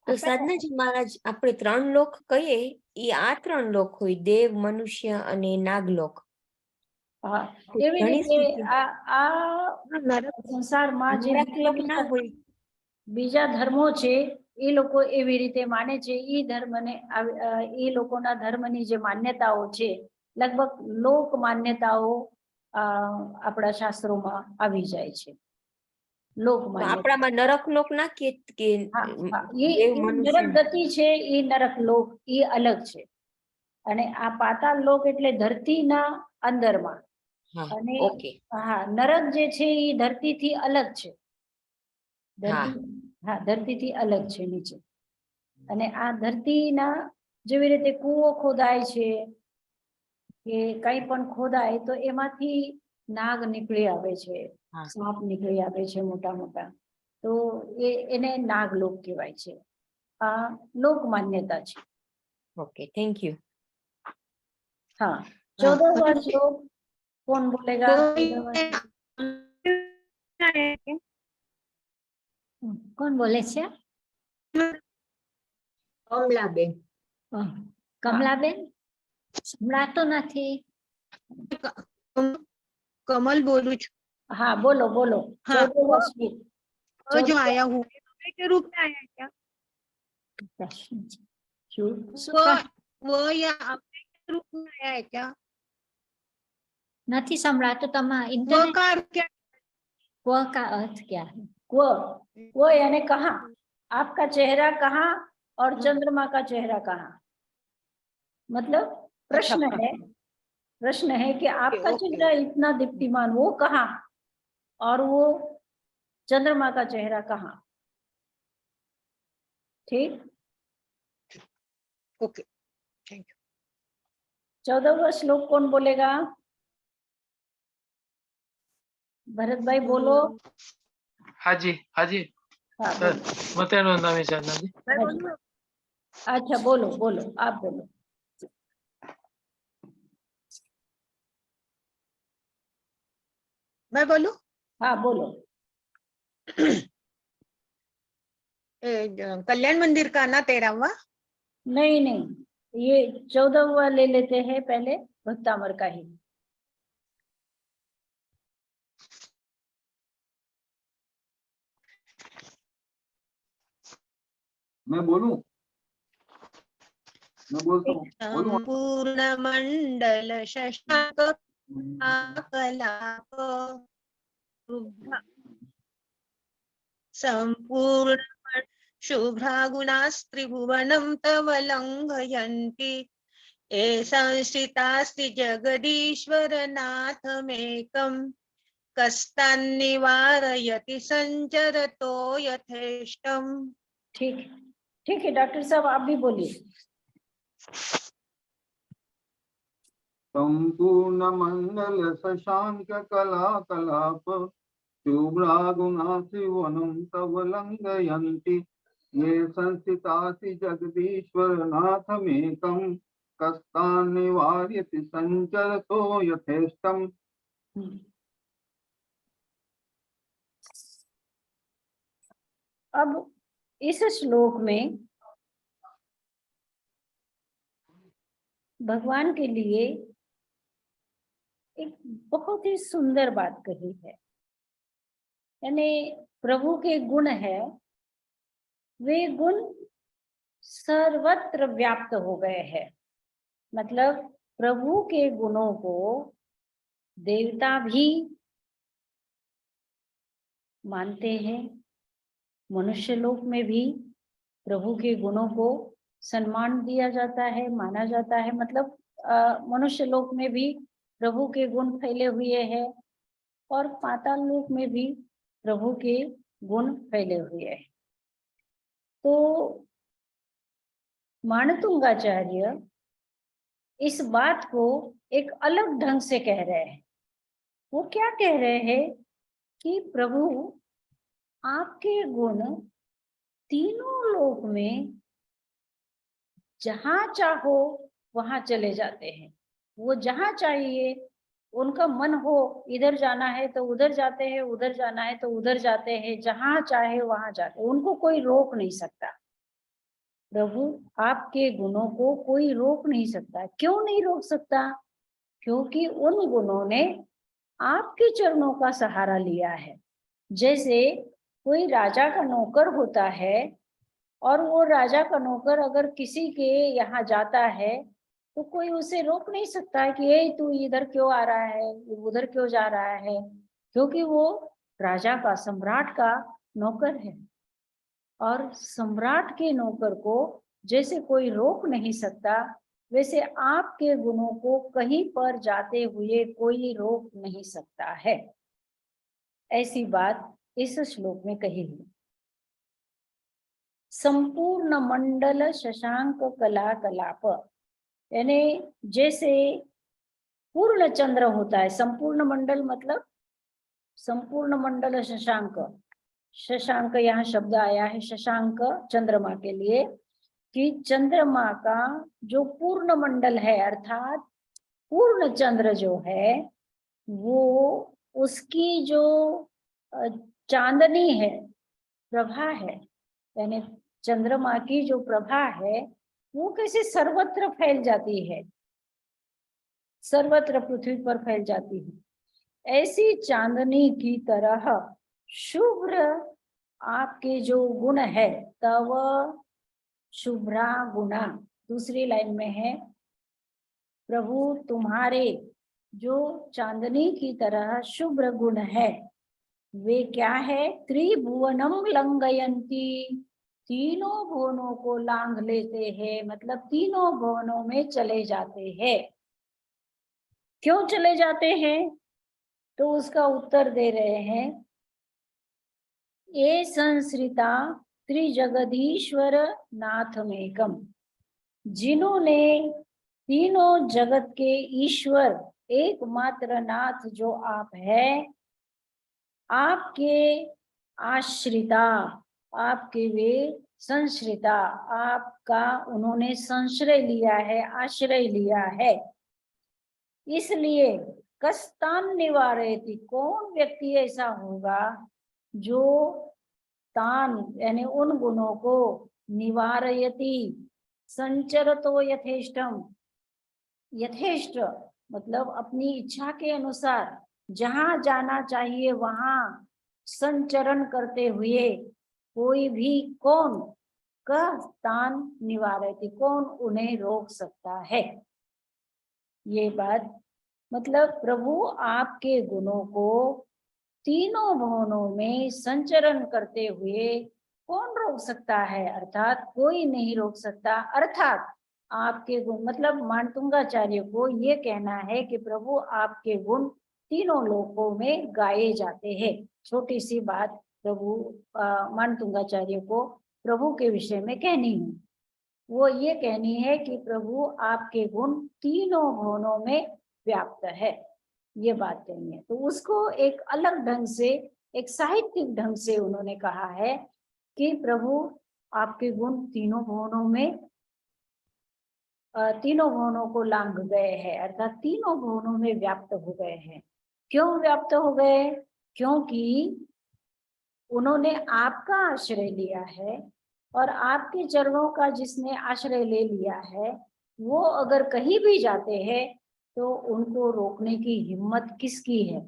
તો સાધનાજી મહારાજ આપણે 3 લોક કહીએ, એ આ 3 લોક હોય, દેવ, મનુષ્ય અને નાગલોક. હા, તો એવી ઘણી રીતે સ્થિતિ આ સંસારમાં જે નરકલોક ના હોય. બીજા ધર્મો છે એ લોકો એવી રીતે માને છે, એ ધર્મને એ લોકોના ધર્મની જે માન્યતાઓ છે લગભગ લોક માન્યતાઓ આપણા શાસ્ત્રોમાં આવી જાય છે। લોક તો માન્યતા આપણામાં નરકલોક નાખીએ કે હા, હા, એ દેવ નરક મનુષ્ય ગતિ છે, એ નરક લોક એ અલગ છે, અને આ પાતાળ લોક એટલે ધરતીના અંદરમાં, હા અને ઓકે હા, નરક જે છે એ ધરતીથી અલગ છે। હા ધરતી હા, ધરતીથી અલગ છે નીચે, અને આ ધરતીના જેવી રીતે કૂવો ખોદાય છે કે કંઈ પણ ખોદાય તો એમાંથી નાગ નીકળી આવે છે, હા સાપ નીકળી આવે છે મોટા મોટા, તો એને નાગલોક કહેવાય છે। આ લોક માન્યતા છે। Okay thank you. हाँ, 14वां श्लोक कौन बोलेगा? 14वां श्लोक કોણ બોલે છે? કમલાબેન, કમલાબેન સંભળાતો નથી। कमल बोलू छू। हाँ, बोलो बोलो। हाँ, 14वां श्लोक वो जो आया हूँ के रूप में आया है क्या? પ્રશ્ન છે। શું? वो या अपने के रूप में आया है क्या? નથી સંભળાતો તમારા वो इंटरनेट का अर्थ क्या? का अर्थ क्या है? वो यानी कहाँ, आपका चेहरा कहाँ और चंद्रमा का चेहरा कहाँ, मतलब प्रश्न है, प्रश्न है कि आपका ओके। चेहरा इतना दीप्तिमान वो कहाँ और वो चंद्रमा का चेहरा कहाँ। ठीक, ओके थैंक यू। 14वां श्लोक कौन बोलेगा? भरत भाई बोलो। હાજી હાજી हाँ, સર बोलो। મતેનો નામે સાધનાજી। अच्छा, बोलो बोलो, आप बोलो। मैं बोलूं? हाँ, बोलो। कल्याण मंदिर का ना 13वां? नहीं नहीं, ये 14वां ले लेते हैं पहले, भक्तामर का ही। मैं बोलूं? मैं बोलता हूँ, बोलूं? संपूर्ण मंडल शशांक कलाप संपूर्ण शुभ्रागुणास्त्रिभुवनं तव लंघयन्ति ये संस्थितास्ति जगदीश्वर नाथमेकं कस्तान्निवारयति संचरतो यथेष्टम्। ठीक, ठीक है डॉक्टर साहब, आप भी बोलिए। संपूर्ण मंडल शशांक कला कलाप शुभ्रागुणात्रिभुवनं तव लंघयन्ति ये संस्थितासि जगदीश्वर नाथमेकं कस्तान्निवार्यति संचरतो यथेष्टम्। अब इस श्लोक में भगवान के लिए एक बहुत ही सुंदर बात कही है, यानी प्रभु के गुण है, वे गुण सर्वत्र व्याप्त हो गए हैं। मतलब प्रभु के गुणों को देवता भी मानते हैं, मनुष्य लोक में भी प्रभु के गुणों को सम्मान दिया जाता है, माना जाता है। मतलब मनुष्य लोक में भी प्रभु के गुण फैले हुए हैं और पाताल लोक में भी प्रभु के गुण फैले हुए हैं। तो माणतुंगाचार्य इस बात को एक अलग ढंग से कह रहे हैं वो क्या कह रहे हैं कि प्रभु आपके गुण तीनों लोक में जहां चाहो वहां चले जाते हैं। वो जहां चाहिए, उनका मन हो इधर जाना है तो उधर जाते हैं, उधर जाना है तो उधर जाते हैं, जहां चाहे वहां जाते हैं, उनको कोई रोक नहीं सकता। प्रभु आपके गुणों को कोई रोक नहीं सकता। क्यों नहीं रोक सकता? क्योंकि उन गुणों ने आपके चरणों का सहारा लिया है। जैसे कोई राजा का नौकर होता है और वो राजा का नौकर अगर किसी के यहाँ जाता है तो कोई उसे रोक नहीं सकता है कि ये तू इधर क्यों आ रहा है, उधर क्यों जा रहा है, क्योंकि वो राजा का, सम्राट का नौकर है। और सम्राट के नौकर को जैसे कोई रोक नहीं सकता, वैसे आपके गुणों को कहीं पर जाते हुए कोई रोक नहीं सकता है। ऐसी बात इस श्लोक में कही है। संपूर्ण मंडल शशांक कला कलाप, यानी जैसे पूर्ण चंद्र होता है, संपूर्ण मंडल मतलब संपूर्ण मंडल शशांक, शशांक यहाँ शब्द आया है शशांक चंद्रमा के लिए, कि चंद्रमा का जो पूर्ण मंडल है अर्थात पूर्ण चंद्र जो है वो उसकी जो चांदनी है, प्रभा है, यानी चंद्रमा की जो प्रभा है वो कैसे सर्वत्र फैल जाती है, सर्वत्र पृथ्वी पर फैल जाती है। ऐसी चांदनी की तरह शुभ्र आपके जो गुण है, तव शुभ्रा गुणा, दूसरी लाइन में है प्रभु तुम्हारे जो चांदनी की तरह शुभ्र गुण है वे क्या है? त्रिभुवनम लंघयंती, तीनों भुवनों को लांघ लेते हैं, मतलब तीनों भुवनों में चले जाते हैं। क्यों चले जाते हैं? तो उसका उत्तर दे रहे हैं, ये संश्रिता त्रिजगदीश्वर नाथमेकम, जिन्होंने तीनों जगत के ईश्वर एकमात्र नाथ जो आप है, आपके आश्रिता, आपके वे संश्रिता, आपका उन्होंने संश्रय लिया है, आश्रय लिया है। इसलिए कस्तान निवारयति, कौन व्यक्ति ऐसा होगा जो तान यानी उन गुणों को निवारयति, संचरतो यथेष्टम, यथेष्ट मतलब अपनी इच्छा के अनुसार जहां जाना चाहिए वहां संचरण करते हुए, कोई भी कौन का तान निवारयति, कौन उन्हें रोक सकता है। ये बात मतलब प्रभु आपके गुणों को तीनों भुवनों में संचरण करते हुए कौन रोक सकता है, अर्थात कोई नहीं रोक सकता। अर्थात आपके गुण मतलब मानतुंगाचार्य को ये कहना है कि प्रभु आपके गुण तीनों लोकों में गाए जाते हैं। छोटी सी बात प्रभु मानतुंगाचार्य को प्रभु के विषय में कहनी है, वो ये कहनी है कि प्रभु आपके गुण तीनों भुवनों में व्याप्त है, ये बात कहनी है। तो उसको एक अलग ढंग से, एक साहित्यिक ढंग से उन्होंने कहा है कि प्रभु आपके गुण तीनों भुवनों में, तीनों भुवनों को लांघ गए हैं, अर्थात तीनों भुवनों में व्याप्त हो गए हैं। क्यों व्याप्त हो गए? क्योंकि उन्होंने आपका आश्रय लिया है, और आपके चरणों का जिसने आश्रय ले लिया है वो अगर कहीं भी जाते हैं तो उनको रोकने की हिम्मत किसकी है?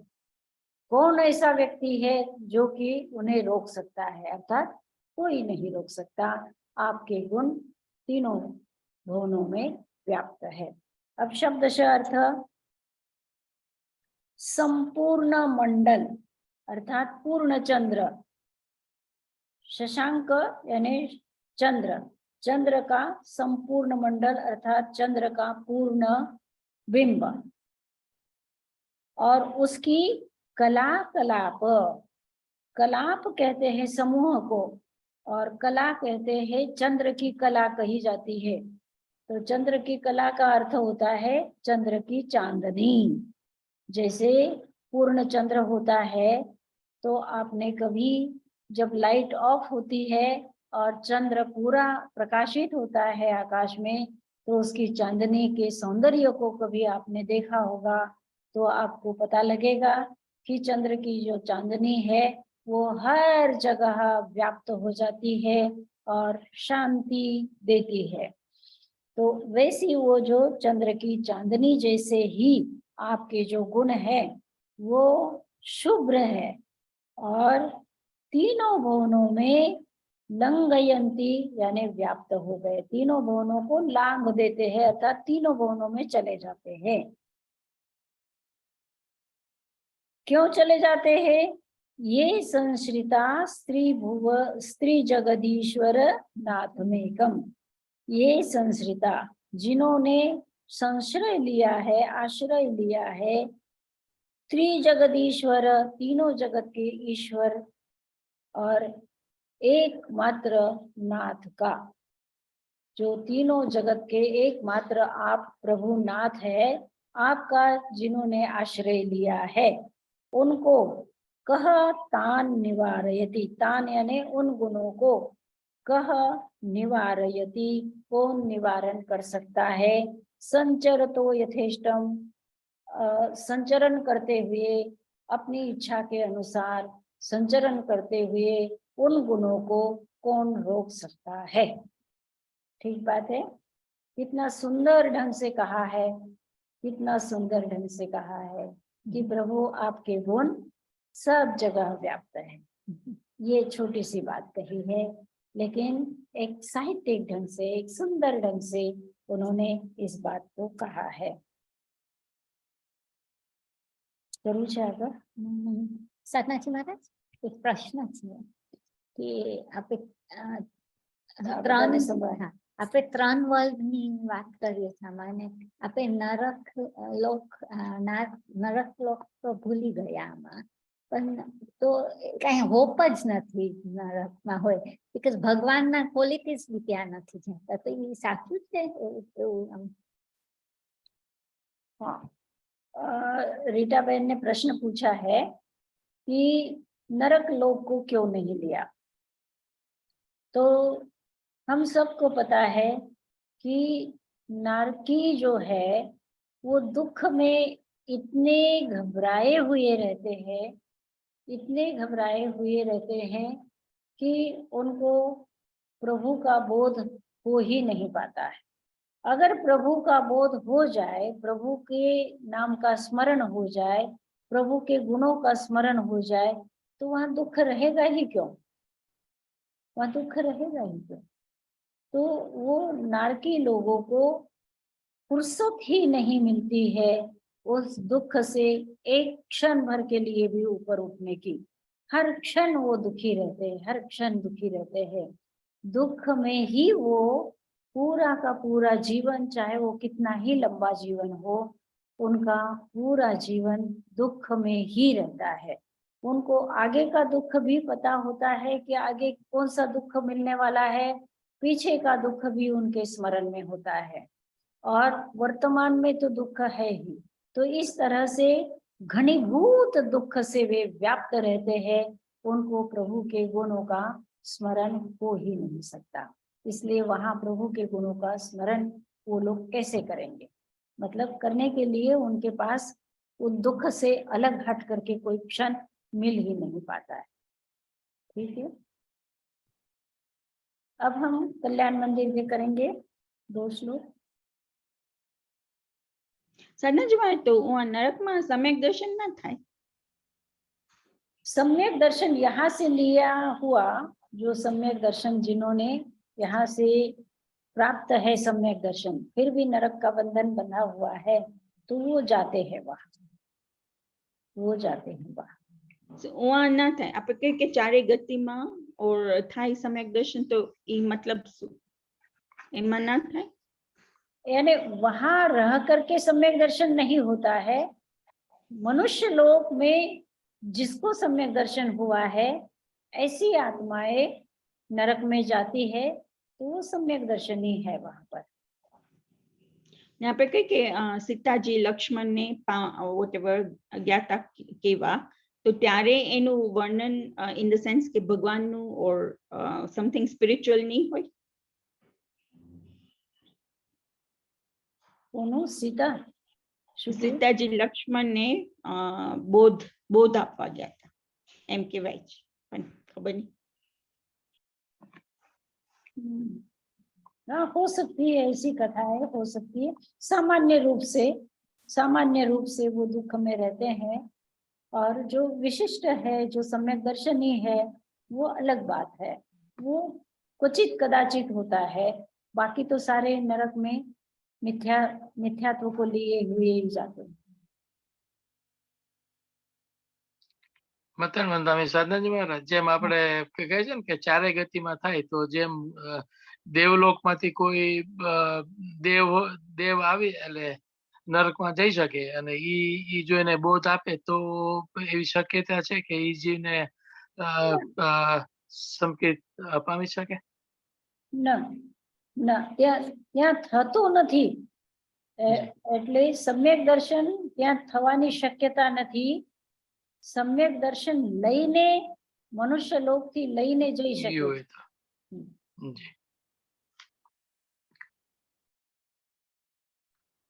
कौन ऐसा व्यक्ति है जो कि उन्हें रोक सकता है? अर्थात कोई नहीं रोक सकता। आपके गुण तीनों भुवनों में व्याप्त है। अब शब्दशः अर्थ, संपूर्ण मंडल अर्थात पूर्ण चंद्र, शशांक यानी चंद्र, चंद्र का संपूर्ण मंडल अर्थात चंद्र का पूर्ण बिंब, और उसकी कला कलाप, कलाप कहते हैं समूह को, और कला कहते हैं चंद्र की कला कही जाती है। तो चंद्र की कला का अर्थ होता है चंद्र की चांदनी। जैसे पूर्ण चंद्र होता है, तो आपने कभी जब लाइट ऑफ होती है और चंद्र पूरा प्रकाशित होता है आकाश में, तो उसकी चांदनी के सौंदर्य को कभी आपने देखा होगा, तो आपको पता लगेगा कि चंद्र की जो चांदनी है वो हर जगह व्याप्त हो जाती है और शांति देती है। तो वैसी वो जो चंद्र की चांदनी जैसे ही आपके जो गुण है वो शुभ्र है और तीनों भुवनों में लंघयंती यानी व्याप्त हो गए, तीनों भुवनों को लांघ देते हैं, अर्थात तीनों भुवनों में चले जाते हैं। क्यों चले जाते हैं? ये संश्रिता स्त्री जगदीश्वर नाथमेकम, ये संश्रिता जिन्होंने संश्रय लिया है, आश्रय लिया है त्रिजगदीश्वर, तीनों जगत के ईश्वर और एकमात्र नाथ का, जो तीनों जगत के एकमात्र आप प्रभु नाथ है, आपका जिन्होंने आश्रय लिया है, उनको कह तान निवारयति, तान यानी उन गुणों को, कह निवारयति कौन निवारण कर सकता है, संचर तो यथेष्टम, संचरण करते हुए अपनी इच्छा के अनुसार संचरण करते हुए उन गुणों को कौन रोक सकता है। ठीक बात है, कितना सुंदर ढंग से कहा है, कितना सुंदर ढंग से कहा है कि प्रभु आपके गुण सब जगह व्याप्त है। ये छोटी सी बात कही है, लेकिन एक साहित्यिक ढंग से, एक सुंदर ढंग से उन्होंने इस बात को कहा है। करूँ છે આગળ? સાધનાજી મહારાજ, એક પ્રશ્ન છે કે આપણે બધાને ત્રણ સંભળાય. હા, આપણે ત્રણ વર્લ્ડની વાત કરીએ સામાન્ય. આપણે નરક લોક નરક લોક તો ભૂલી ગયા આમાં, પણ તો કઈ હોપ જ નથી નરકમાં હોય, બીકોઝ ભગવાનના ક્વોલિટીઝ બી ત્યાં નથી જતા. તો એ સાચું છે એવું આમ? हाँ, रीटा बहन ने प्रश्न पूछा है कि नरक लोक को क्यों नहीं लिया। तो हम सबको पता है कि नरकी जो है वो दुख में इतने घबराए हुए रहते हैं, इतने घबराए हुए रहते हैं कि उनको प्रभु का बोध हो ही नहीं पाता है। अगर प्रभु का बोध हो जाए, प्रभु के नाम का स्मरण हो जाए, प्रभु के गुणों का स्मरण हो जाए, तो वहां दुख रहेगा ही क्यों, वहां दुख रहेगा ही क्यों। तो वो नारकी लोगों को फुर्सत ही नहीं मिलती है उस दुख से एक क्षण भर के लिए भी ऊपर उठने की। हर क्षण वो दुखी रहते हैं, हर क्षण दुखी रहते हैं। दुख में ही वो पूरा का पूरा जीवन, चाहे वो कितना ही लंबा जीवन हो, उनका पूरा जीवन दुख में ही रहता है। उनको आगे का दुख भी पता होता है कि आगे कौन सा दुख मिलने वाला है, पीछे का दुख भी उनके स्मरण में होता है, और वर्तमान में तो दुख है ही। तो इस तरह से घनीभूत दुख से वे व्याप्त रहते हैं, उनको प्रभु के गुणों का स्मरण हो ही नहीं सकता। इसलिए वहां प्रभु के गुणों का स्मरण वो लोग कैसे करेंगे, मतलब करने के लिए उनके पास उन दुख से अलग हट करके कोई क्षण मिल ही नहीं पाता है। ठीक है, अब हम कल्याण मंदिर के करेंगे 2 श्लोक। સાધનાજી મહારાજ, તો નરકમાં सम्यक दर्शन ना થાય? सम्यक दर्शन यहाँ से लिया हुआ, जो सम्यक दर्शन जिन्होंने यहाँ से प्राप्त है सम्यक दर्शन, फिर भी नरक का बंधन बना हुआ है, तो वो जाते हैं वहां, वो जाते हैं वहां। ઉઆ ના થાય, આપણે કહીએ કે ચારે ગતિમાં ઓર થાય सम्यक दर्शन, तो ई मतलब શું? એમાં ના થાય? यानी वहां रह करके सम्यक दर्शन नहीं होता है। मनुष्य लोक में जिसको सम्यक दर्शन हुआ है, ऐसी आत्माएं नरक में जाती है, तो वो सम्यक दर्शन ही है वहां पर। यहाँ पे कही के सीताजी लक्ष्मण ने whatever ગયા તા કેવા તો ત્યારે એનું વર્ણન in the sense કે ભગવાનનું or something spiritual નહીં હોય. કોનું સીતા શું કહ્યું? સીતાજી લક્ષ્મણને બોધ આપવા ગયા હતા એમ કહેવાય છે પણ ખબર નહીં. हाँ, हो सकती है, ऐसी कथाएं हो सकती है। सामान्य रूप से वो दुख में रहते हैं, और जो विशिष्ट है, जो सम्यक दर्शनी है, वो अलग बात है। वो क्वचित कदाचित होता है, बाकी तो सारे नरक में मिथ्यात्व को लिए हुए ही जाते हैं। મતન વંદામી સાધનાજી મહારાજ, જેમ આપણે કહે છે ને કે ચારે ગતિમાં થાય, તો જેમ દેવલોકમાંથી કોઈ દેવ આવી એટલે નરકમાં જઈ શકે અને ઈ જો એને બોધ આપે તો એવી શક્યતા છે કે ઈ જીવને સંકેત પામી શકે? ના, ત્યાં થતું નથી, એટલે સમ્યક દર્શન ત્યાં થવાની શક્યતા નથી। સમ્યક દર્શન લઈને મનુષ્ય લોકથી લઈને જઈ શકે।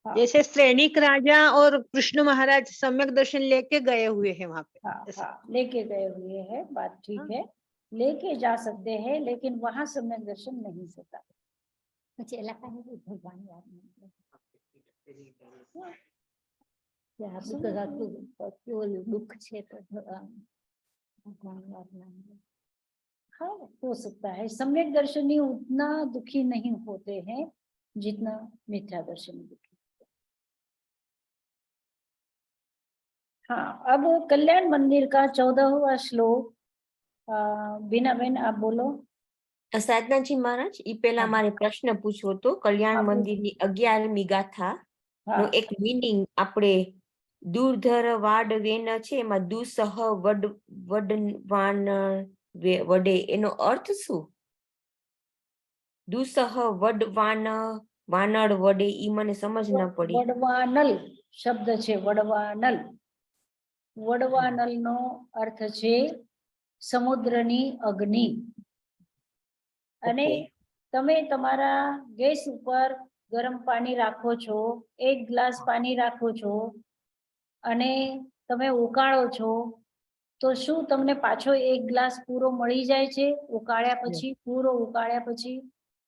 जैसे सैनिक राजा और कृष्ण महाराज सम्यक दर्शन लेके गए हुए हैं वहां पे। हाँ, लेके गए हुए हैं, बात ठीक है, लेके जा सकते हैं, लेकिन वहां सम्यक दर्शन नहीं होता। भगवान दुख छे तो हाँ, हो सकता है। सम्यक दर्शनी उतना दुखी नहीं होते हैं जितना मिथ्या दर्शनी दुखी। हाँ, अब कल्याण मंदिर का 14वां श्लोक, बीना बेन आप बोलो। સાધનાજી મહારાજ, ઈ પેલા મારે પ્રશ્ન પૂછવો હતો। કલ્યાણ મંદિરની 11મી ગાથા નો એક મીનિંગ આપણે દૂરધર વાડ વેન છે, એમાં દુસહ વડવાન વડે, એનો અર્થ શું? દુસહ વડવાન વાનળ વડે, ઈ મને સમજ ન પડી। વડવાનલ શબ્દ છે, વડવાનલ। વડવાનલ નો અર્થ છે સમુદ્રની અગ્નિ। અને તમે તમારા ગેસ ઉપર ગરમ પાણી રાખો છો, 1 ગ્લાસ પાણી રાખો છો અને તમે ઉકાળો છો, તો શું તમને પાછો 1 ગ્લાસ પૂરો મળી જાય છે? ઉકાળ્યા પછી, પૂરો ઉકાળ્યા પછી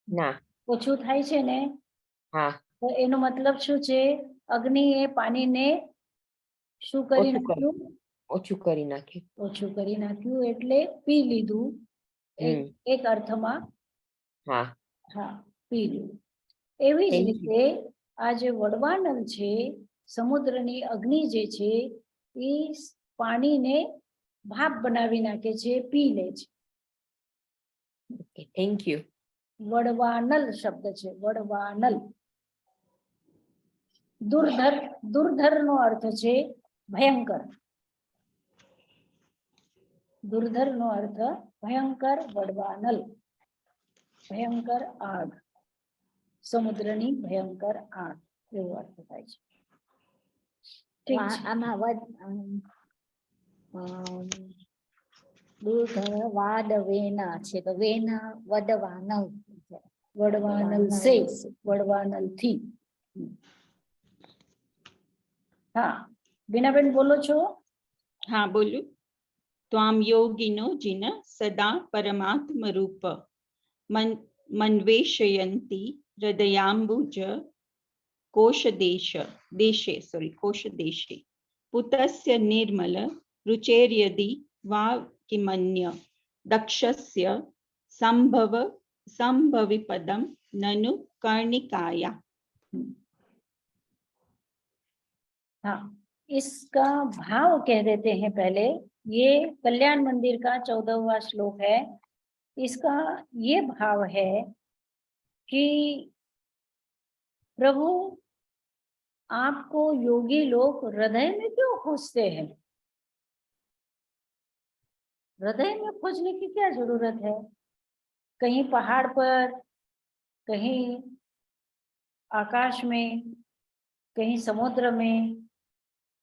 ના, ઓછું થાય છે ને? હા, તો એનો મતલબ શું છે? અગ્નિએ પાણીને શું કરી નાખ્યું? ઓછું કરી નાખ્યું। ઓછું કરી નાખ્યું એટલે પી લીધું, એક અર્થમાં। હા, હા, પી લીધું। એવી જ રીતે આ જે વડવાનલ છે, સમુદ્રની અગ્નિ જે છે, એ પાણીને ભાપ બનાવી નાખે છે, પી લે છે। Thank you. વડવાનલ શબ્દ છે, વડવાનલ। દુર્ધર નો અર્થ છે ભયંકર। દુર્ધર નો અર્થ ભયંકર, વડવાનલ ભયંકર આગ, સમુદ્રની ભયંકર આગ, એવો અર્થ થાય છે। આમાં દૂરધર વાદ વેના છે, તો વેના વડવાનલ, વડવાનલ से, વડવાનલ થી। હા, બીનાબેન બોલો છો? હા, બોલું। ત્વામ યોગિનો જીન સદા પરમાત્મ રૂપ મન્વેષયંતિ હૃદયાંબુજ કોશદેશે પુતસ્ય નિર્મલ રુચેર્યદિ વા કિમન્ય દક્ષસ્ય સંભવિપદમ નनु कर्णिकाया। हाँ, इसका भाव कह देते हैं पहले। ये कल्याण मंदिर का 14वां श्लोक है। इसका ये भाव है कि प्रभु आपको योगी लोग हृदय में क्यों खोजते हैं? हृदय में खोजने की क्या जरूरत है? कहीं पहाड़ पर, कहीं आकाश में, कहीं समुद्र में,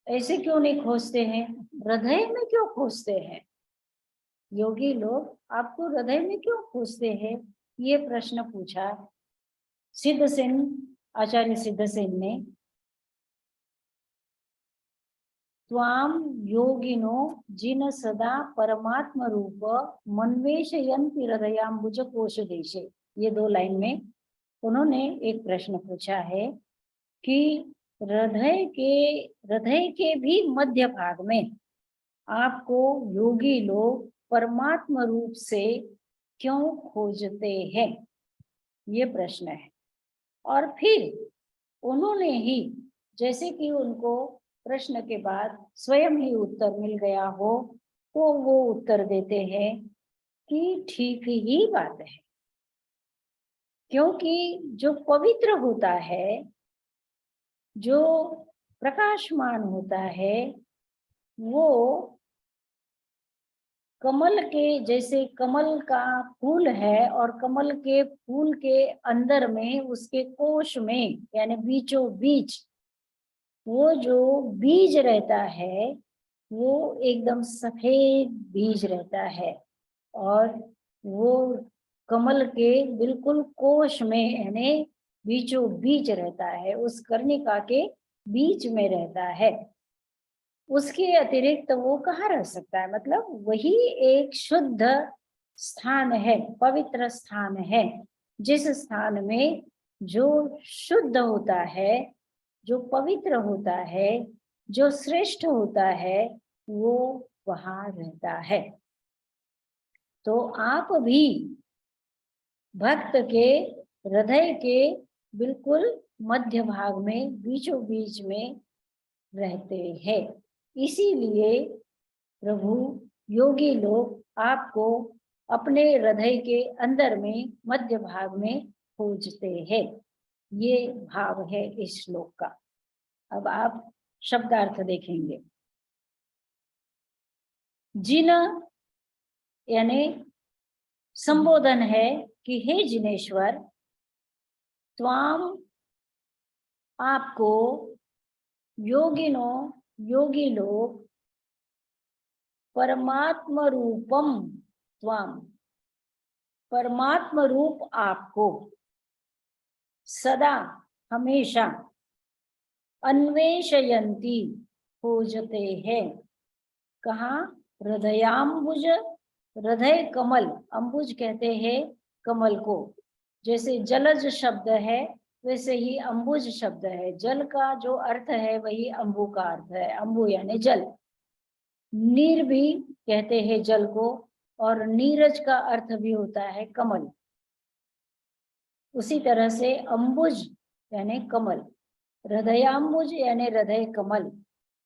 ऐसे क्यों नहीं खोजते हैं? हृदय में क्यों खोजते हैं? योगी लोग आपको हृदय में क्यों खोजते हैं? ये प्रश्न पूछा सिद्धसेन, आचार्य सिद्धसेन ने। त्वाम योगिनो जिन सदा परमात्म रूप मन्वेषयन्ति हृदयाम्बुज कोश देशे, ये 2 लाइन में उन्होंने एक प्रश्न पूछा है कि हृदय के भी मध्य भाग में आपको योगी लोग परमात्म रूप से क्यों खोजते हैं, ये प्रश्न है। और फिर उन्होंने ही, जैसे कि उनको प्रश्न के बाद स्वयं ही उत्तर मिल गया हो, तो वो उत्तर देते हैं कि ठीक ही बात है, क्योंकि जो पवित्र होता है, जो प्रकाशमान होता है, वो कमल के जैसे, कमल का फूल है और कमल के फूल के अंदर में, उसके कोश में यानी बीचों बीच वो जो बीज रहता है, वो एकदम सफेद बीज रहता है, और वो कमल के बिल्कुल कोश में यानी बीचों बीच रहता है, उस कर्णिका के बीच में रहता है। उसके अतिरिक्त वो कहाँ रह सकता है? मतलब वही एक शुद्ध स्थान है, पवित्र स्थान है, जिस स्थान में जो शुद्ध होता है, जो पवित्र होता है, जो श्रेष्ठ होता है, वो वहां रहता है। तो आप भी भक्त के हृदय के बिल्कुल मध्य भाग में, बीचों बीच में रहते हैं। इसीलिए प्रभु योगी लोग आपको अपने हृदय के अंदर में, मध्य भाग में खोजते हैं। ये भाव है इस श्लोक का। अब आप शब्दार्थ देखेंगे। जिन यानी संबोधन है कि हे जिनेश्वर, त्वाम आपको, योगिनो योगी लोग, परमात्म रूपम त्वाम परमात्म रूप आपको, सदा हमेशा, अन्वेषयन्ति खोजते हैं। कहाँ? हृदयाम्बुज, हृदय कमल, अम्बुज कहते हैं कमल को। जैसे जलज शब्द है, वैसे ही अम्बुज शब्द है। जल का जो अर्थ है वही अम्बु का अर्थ है। अम्बु यानी जल। नीर भी कहते हैं जल को, और नीरज का अर्थ भी होता है कमल। उसी तरह से अम्बुज यानी कमल, हृदयाम्बुज यानी हृदय कमल,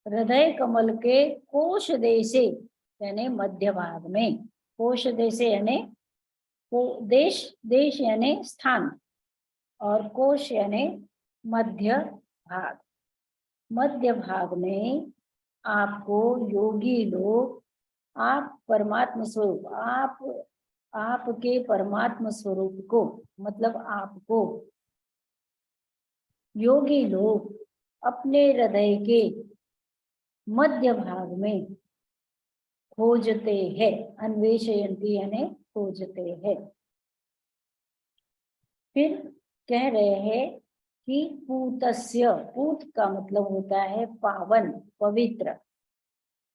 हृदय कमल के कोश देशे यानी मध्य भाग में। कोश देशे यानी देश, देश यानी स्थान, और कोश यानी मध्य भाग। मध्य भाग में आपको योगी लोग, आप परमात्म स्वरूप, आपके परमात्म स्वरूप को, मतलब आपको योगी लोग अपने हृदय के मध्य भाग में खोजते हैं। अन्वेषयन्ति यानी खोजते हैं। फिर कह रहे हैं कि पूतस्य, पूत का मतलब होता है पावन, पवित्र।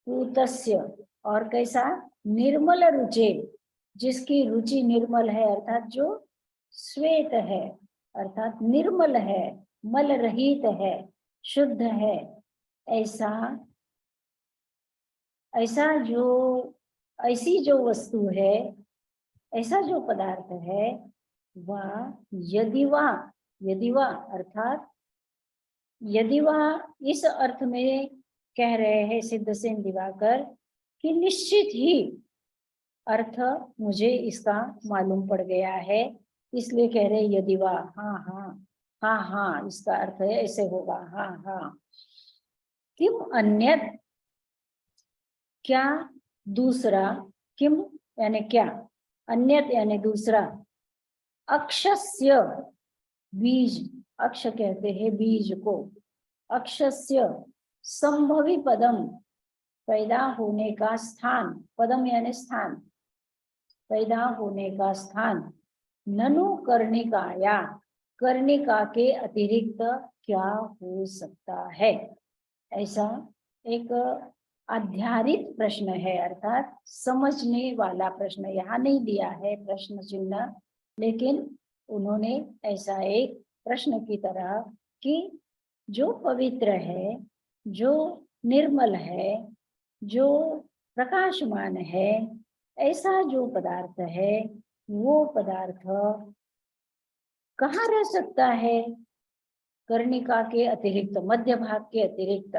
पूतस्य, और कैसा? निर्मल रुचे, जिसकी रुचि निर्मल है, अर्थात जो श्वेत है, अर्थात निर्मल है, मल रहित है, शुद्ध है, ऐसी जो वस्तु है, ऐसा जो पदार्थ है, वह यदि वह अर्थात यदि वह, इस अर्थ में कह रहे हैं सिद्धसेन दिवाकर कि निश्चित ही अर्थ मुझे इसका मालूम पड़ गया है, इसलिए कह रहे यदि वह। हाँ, इसका अर्थ है ऐसे होगा। हाँ। किम अन्यत, क्या दूसरा, किम यानी क्या, अन्यत यानी दूसरा, अक्षस्य बीज, अक्ष कहते हैं बीज को, अक्षस्य संभवी पदम, पैदा होने का स्थान, पदम यानी स्थान, पैदा होने का स्थान, ननु कर्णिकाया, कर्णिका के अतिरिक्त क्या हो सकता है? ऐसा एक आधारित प्रश्न है, अर्थात समझने वाला प्रश्न। यहाँ नहीं दिया है प्रश्न चिन्ह, लेकिन उन्होंने ऐसा एक प्रश्न की तरह कि जो पवित्र है, जो निर्मल है, जो प्रकाशमान है, ऐसा जो पदार्थ है, वो पदार्थ कहाँ रह सकता है? कर्णिका के अतिरिक्त, मध्य भाग के अतिरिक्त,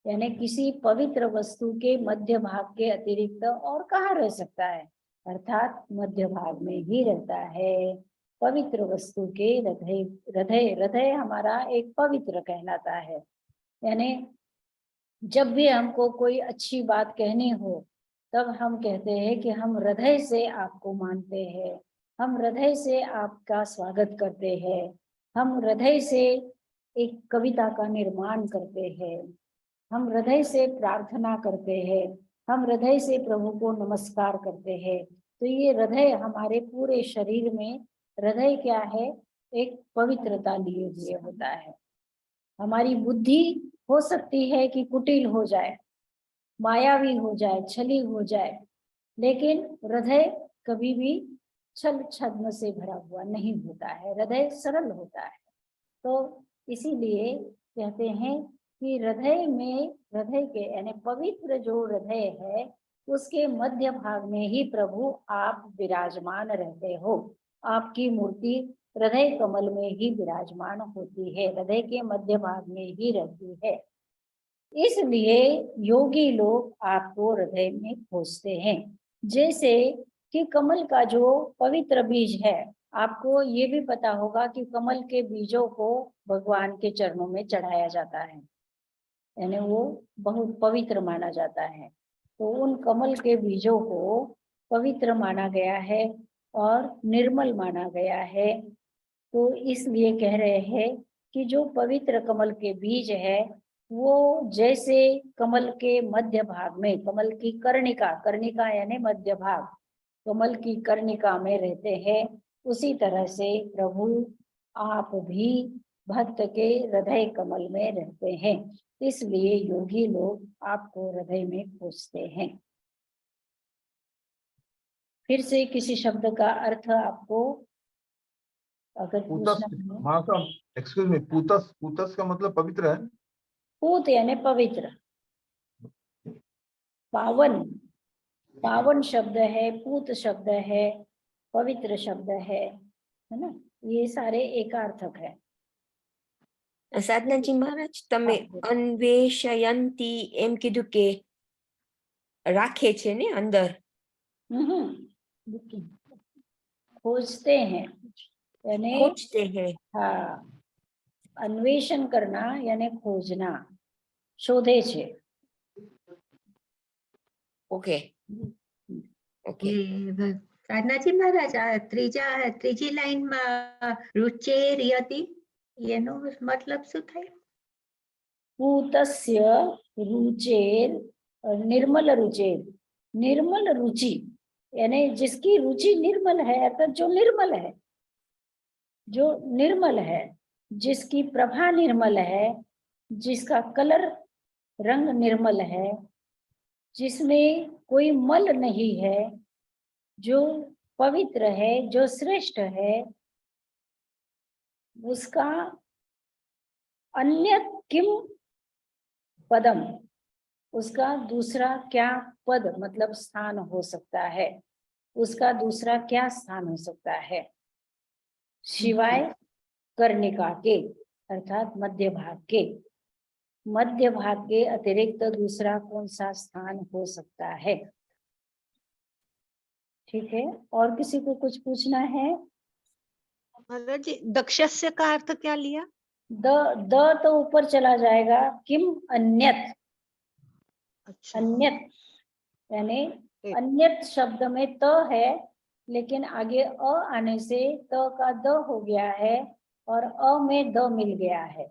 यानी किसी पवित्र वस्तु के मध्य भाग के अतिरिक्त और कहाँ रह सकता है? अर्थात मध्य भाग में ही रहता है, पवित्र वस्तु के हृदय। हृदय, हृदय हमारा एक पवित्र कहलाता है। यानी जब भी हमको कोई अच्छी बात कहनी हो, तब हम कहते हैं कि हम हृदय से आपको मानते हैं, हम हृदय से आपका स्वागत करते हैं, हम हृदय से एक कविता का निर्माण करते हैं, हम हृदय से प्रार्थना करते हैं, हम हृदय से प्रभु को नमस्कार करते हैं। तो ये हृदय हमारे पूरे शरीर में, हृदय क्या है? एक पवित्रता लिए हुए होता है। हमारी बुद्धि हो सकती है कि कुटिल हो जाए, मायावी हो जाए, छली हो जाए, लेकिन हृदय कभी भी छल छद्म से भरा हुआ नहीं होता है, हृदय सरल होता है। तो इसीलिए कहते हैं कि हृदय में, हृदय के यानी पवित्र जो हृदय है, उसके मध्य भाग में ही प्रभु आप विराजमान रहते हो। आपकी मूर्ति हृदय कमल में ही विराजमान होती है, हृदय के मध्य भाग में ही रहती है। इसलिए योगी लोग आपको हृदय में खोजते हैं। जैसे कि कमल का जो पवित्र बीज है, आपको ये भी पता होगा कि कमल के बीजों को भगवान के चरणों में चढ़ाया जाता है, यानी वो बहुत पवित्र माना जाता है। तो उन कमल के बीजों को पवित्र माना गया है और निर्मल माना गया है। तो इसलिए कह रहे हैं कि जो पवित्र कमल के बीज है, वो जैसे कमल के मध्य भाग में, कमल की कर्णिका, कर्णिका यानी मध्य भाग, कमल की कर्णिका में रहते हैं, उसी तरह से प्रभु आप भी भक्त के हृदय कमल में रहते हैं। इसलिए योगी लोग आपको हृदय में खोजते हैं। फिर से किसी शब्द का अर्थ आपको अगर पूछना हो। हाँ सर, एक्सक्यूज मी, पूतस, पूतस का मतलब पवित्र है? पूत यानी पवित्र, पावन, पावन शब्द है, पूत शब्द है, पवित्र शब्द है ना? ये सारे एकार्थक है। સાધનાજી મહારાજ, તમે અન્વેષયંતી એમ કીધું કે રાખે છે ને અંદર, खोजते हैं यानी खोजते हैं। हाँ, अन्वेषण करना यानी खोजना, शोधे छे। ઓકે ઓકે, સાધનાજી મહારાજ, આ ત્રીજી લાઈનમાં રુચેર્યતિ, એનો મતલબ શું થાય? पूतस्य रुचेर, निर्मल रुचेर, निर्मल रुचि यानी जिसकी रुचि निर्मल है, अर्थात जो निर्मल है, जो निर्मल है, जिसकी प्रभा निर्मल है, जिसका कलर रंग निर्मल है, जिसमें कोई मल नहीं है, जो पवित्र है, जो श्रेष्ठ है, उसका अन्य किम पदम, उसका दूसरा क्या पद मतलब स्थान हो सकता है, उसका दूसरा क्या स्थान हो सकता है सिवाय कर्णिका के, अर्थात मध्य भाग के। मध्य भाग के अतिरिक्त दूसरा कौन सा स्थान हो सकता है? ठीक है, और किसी को कुछ पूछना है? महाराज जी, दक्षस्य का अर्थ क्या लिया? द तो ऊपर चला जाएगा, किम अन्यत, अच्छा, अन्यत यानी अन्यत शब्द में त है, लेकिन आगे अ आने से त का द हो गया है और अ में द मिल गया है।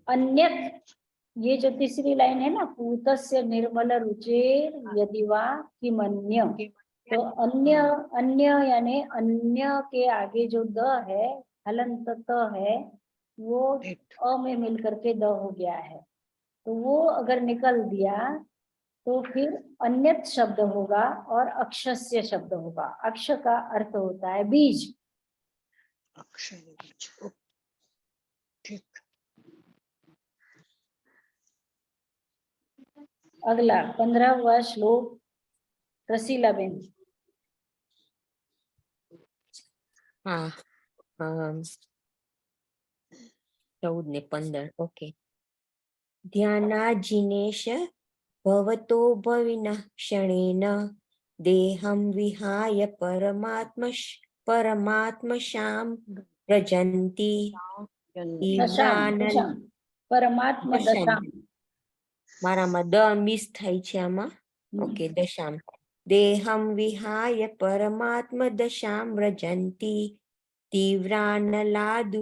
अन्यत, ये जो तीसरी लाइन है ना, पूतस्य निर्मल रुचेर यदि वा किमन्य, तो अन्य, अन्य यानी अन्य के आगे जो द है, हलंत त है, वो अ में मिलकर के द हो गया है, तो वो अगर निकल दिया तो फिर अन्यत शब्द होगा और अक्षस्य शब्द होगा। अक्ष का अर्थ होता है बीज। अगला 15वां श्लोक, रसीला बेन। હા 14 ને 15 ઓકે. ध्यानाजिनेश भवतो भविनः क्षणेन देहं विहाय परमात्मशां व्रजन्ति तीव्रानल परमात्मा दशाम. दशाम। મારામાં દ મિસ થાય છે આમાં. ઓકે, દશામ. દેહં વિહાય પરમાત્મ દશામ વ્રજન્તિ तीव्रानलादुपलभाव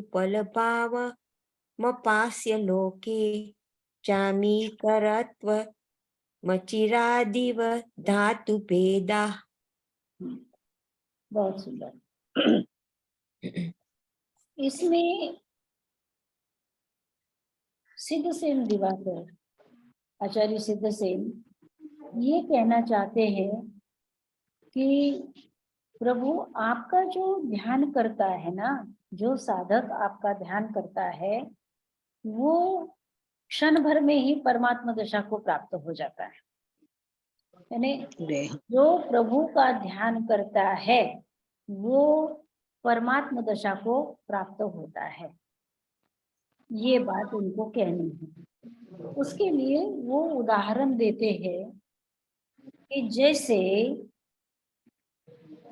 मपास्य लोके चामीकरत्व मचिरादिव धातु भेदा. बहुत सुंदर। इसमें सिद्धसेन दिवाकर, आचार्य सिद्धसेन ये कहना चाहते हैं कि प्रभु आपका जो ध्यान करता है ना, जो साधक आपका ध्यान करता है, वो क्षण भर में ही परमात्मा दशा को प्राप्त हो जाता है। यानी जो प्रभु का ध्यान करता है वो परमात्मा दशा को प्राप्त होता है, ये बात उनको कहनी है। उसके लिए वो उदाहरण देते हैं कि जैसे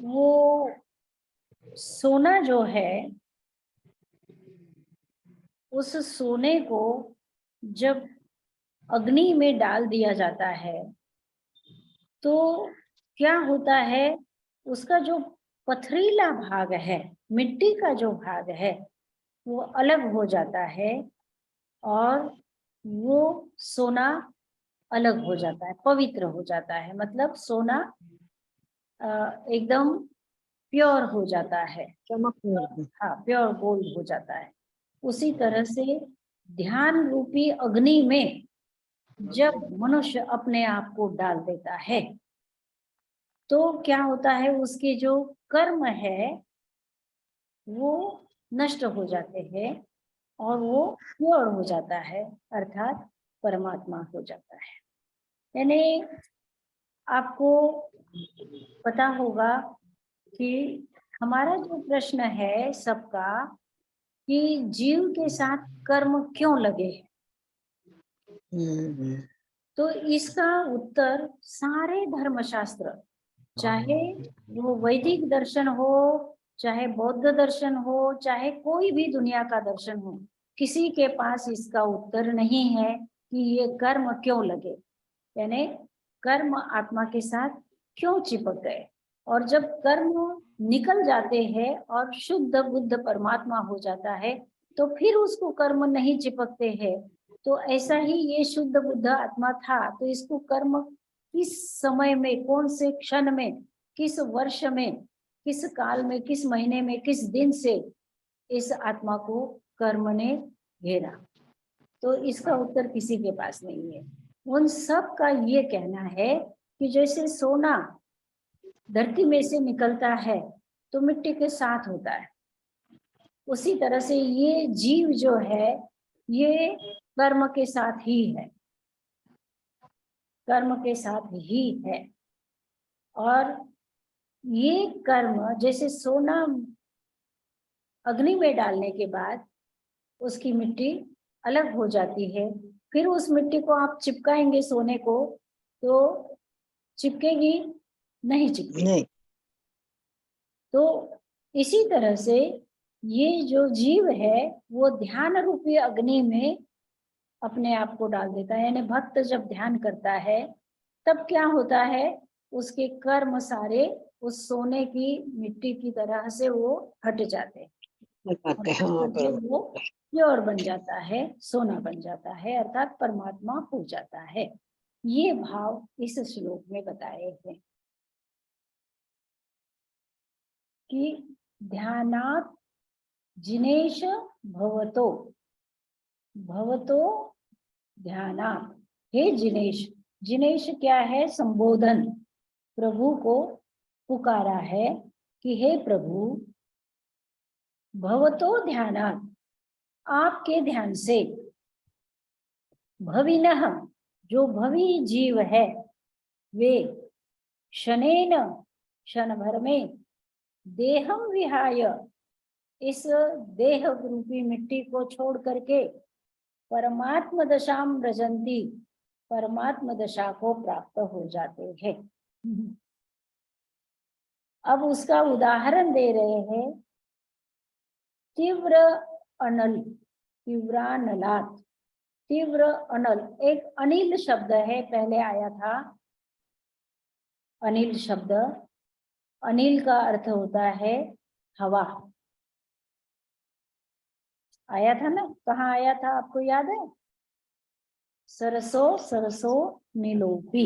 वो सोना जो है, उस सोने को जब अग्नि में डाल दिया जाता है तो क्या होता है, उसका जो पथरीला भाग है, मिट्टी का जो भाग है, वो अलग हो जाता है और वो सोना अलग हो जाता है, पवित्र हो जाता है। मतलब सोना एकदम प्योर हो जाता है, हाँ, प्योर गोल्ड हो जाता है। उसी तरह से ध्यान रूपी अग्नि में जब मनुष्य अपने आप को डाल देता है तो क्या होता है, उसके जो कर्म है वो नष्ट हो जाते हैं और वो प्योर हो जाता है, अर्थात परमात्मा हो जाता है। यानी आपको पता होगा कि हमारा जो प्रश्न है सबका कि जीव के साथ कर्म क्यों लगे, तो इसका उत्तर सारे धर्मशास्त्र, चाहे वो वैदिक दर्शन हो, चाहे बौद्ध दर्शन हो, चाहे कोई भी दुनिया का दर्शन हो, किसी के पास इसका उत्तर नहीं है कि ये कर्म क्यों लगे। यानी कर्म आत्मा के साथ क्यों चिपक गए, और जब कर्म निकल जाते हैं और शुद्ध बुद्ध परमात्मा हो जाता है तो फिर उसको कर्म नहीं चिपकते हैं। तो ऐसा ही ये शुद्ध बुद्ध आत्मा था, तो इसको कर्म किस समय में, कौन से क्षण में, किस वर्ष में, किस काल में, किस महीने में, किस दिन से इस आत्मा को कर्म ने घेरा, तो इसका उत्तर किसी के पास नहीं है। उन सब का ये कहना है कि जैसे सोना धरती में से निकलता है तो मिट्टी के साथ होता है, उसी तरह से ये जीव जो है ये कर्म के साथ ही है, कर्म के साथ ही है। और ये कर्म जैसे सोना अग्नि में डालने के बाद उसकी मिट्टी अलग हो जाती है, फिर उस मिट्टी को आप चिपकाएंगे सोने को तो चिपकेगी नहीं, चिपकेगी नहीं। तो इसी तरह से ये जो जीव है वो ध्यान रूपी अग्नि में अपने आप को डाल देता है। यानी भक्त जब ध्यान करता है तब क्या होता है, उसके कर्म सारे उस सोने की मिट्टी की तरह से वो हट जाते हैं। बताते हैं, हाँ, और फिर बराबर। वो प्योर बन जाता है, सोना बन जाता है, अर्थात परमात्मा हो जाता है। ये भाव इस श्लोक में बताए हैं कि ध्यानात् जिनेश भवतो, भवतो ध्यानात्, हे जिनेश। जिनेश क्या है? संबोधन, प्रभु को पुकारा है कि हे प्रभु, भवतो ध्यानात्, आपके ध्यान से, भविनः, जो भवी जीव है, वे शनेन, क्षण भर में, देहम विहाय, इस देह रूपी मिट्टी को छोड़ करके, परमात्म दशाम व्रजंती, परमात्म दशा को प्राप्त हो जाते हैं। अब उसका उदाहरण दे रहे हैं, तीव्र अनल, तीव्रानलात्, तीव्र अनल एक अनिल शब्द है, पहले आया था अनिल शब्द। अनिल का अर्थ होता है हवा, आया था ना? कहाँ आया था आपको याद है? सरसो सरसो नीलोपी,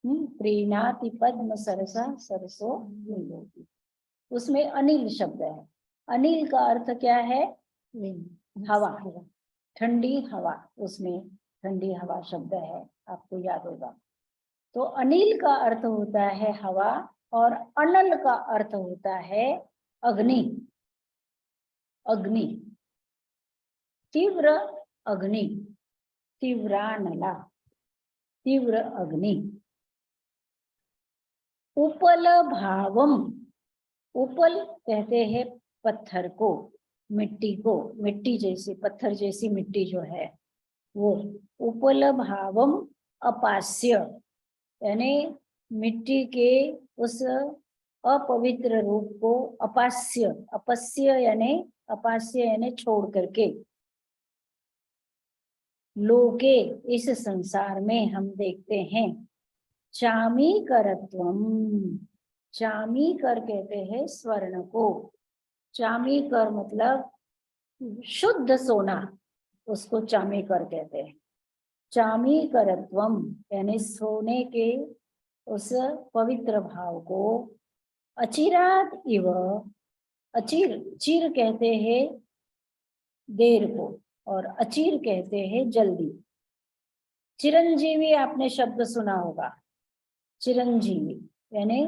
प्रीणाति पद्म सरसा सरसो नीलोपी, उसमें अनिल शब्द है। अनिल का अर्थ क्या है? हवा, ठंडी हवा, उसमें ठंडी हवा शब्द है, आपको याद होगा। तो अनिल का अर्थ होता है हवा, और अनल का अर्थ होता है अग्नि, अग्नि, तीव्र अग्नि, तीव्रानला, तीव्र अग्नि। उपल भावम, उपल कहते हैं पत्थर को, मिट्टी को, मिट्टी जैसी, पत्थर जैसी मिट्टी जो है वो। उपल भावम अपास्य, यानी मिट्टी के उस अपवित्र रूप को, अपास्य, अपस्य यानी अपास्य यानी छोड़ करके, लोके, इस संसार में हम देखते हैं, चामीकरत्वम, चामीकर कहते हैं स्वर्ण को, चामीकर मतलब शुद्ध सोना, उसको चामीकर कहते हैं। चामीकरत्वम यानी सोने के उस पवित्र भाव को, अचिरात इव, अचिर, चिर कहते हैं देर को, और अचिर कहते हैं जल्दी। चिरंजीवी आपने शब्द सुना होगा, चिरंजीवी यानी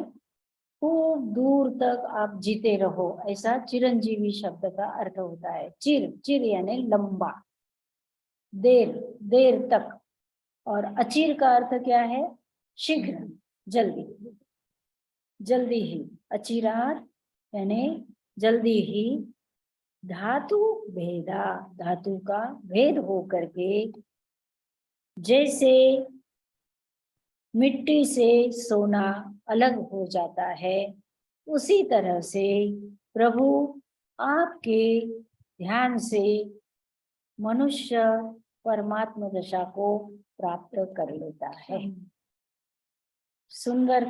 खूब दूर तक आप जीते रहो, ऐसा चिरंजीवी शब्द का अर्थ होता है। चिर, चिर यानी लंबा, देर, देर तक। और अचिर का अर्थ क्या है? शीघ्र, जल्दी, जल्दी ही। अचिरात यानी जल्दी ही। धातु भेदा, धातु का भेद हो करके, जैसे मिट्टी से सोना अलग हो जाता है, उसी तरह से प्रभु आपके ध्यान से मनुष्य परमात्मा दशा को प्राप्त कर लेता है। सुंदर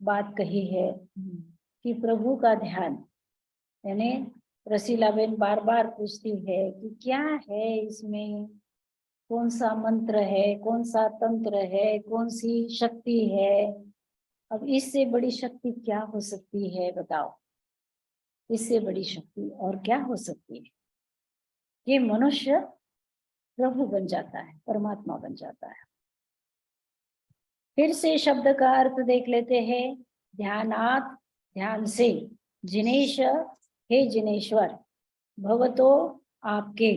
बात कही है कि प्रभु का ध्यान, यानी रसीलाबेन बार बार पूछती है कि क्या है इसमें, कौन सा मंत्र है, कौन सा तंत्र है, कौन सी शक्ति है। अब इससे बड़ी शक्ति क्या हो सकती है बताओ? इससे बड़ी शक्ति और क्या हो सकती है? ये मनुष्य प्रभु बन जाता है, परमात्मा बन जाता है। फिर से शब्द का अर्थ देख लेते हैं। ध्यानात्, ध्यान से, जिनेश, हे जिनेश्वर, भवतो, आपके,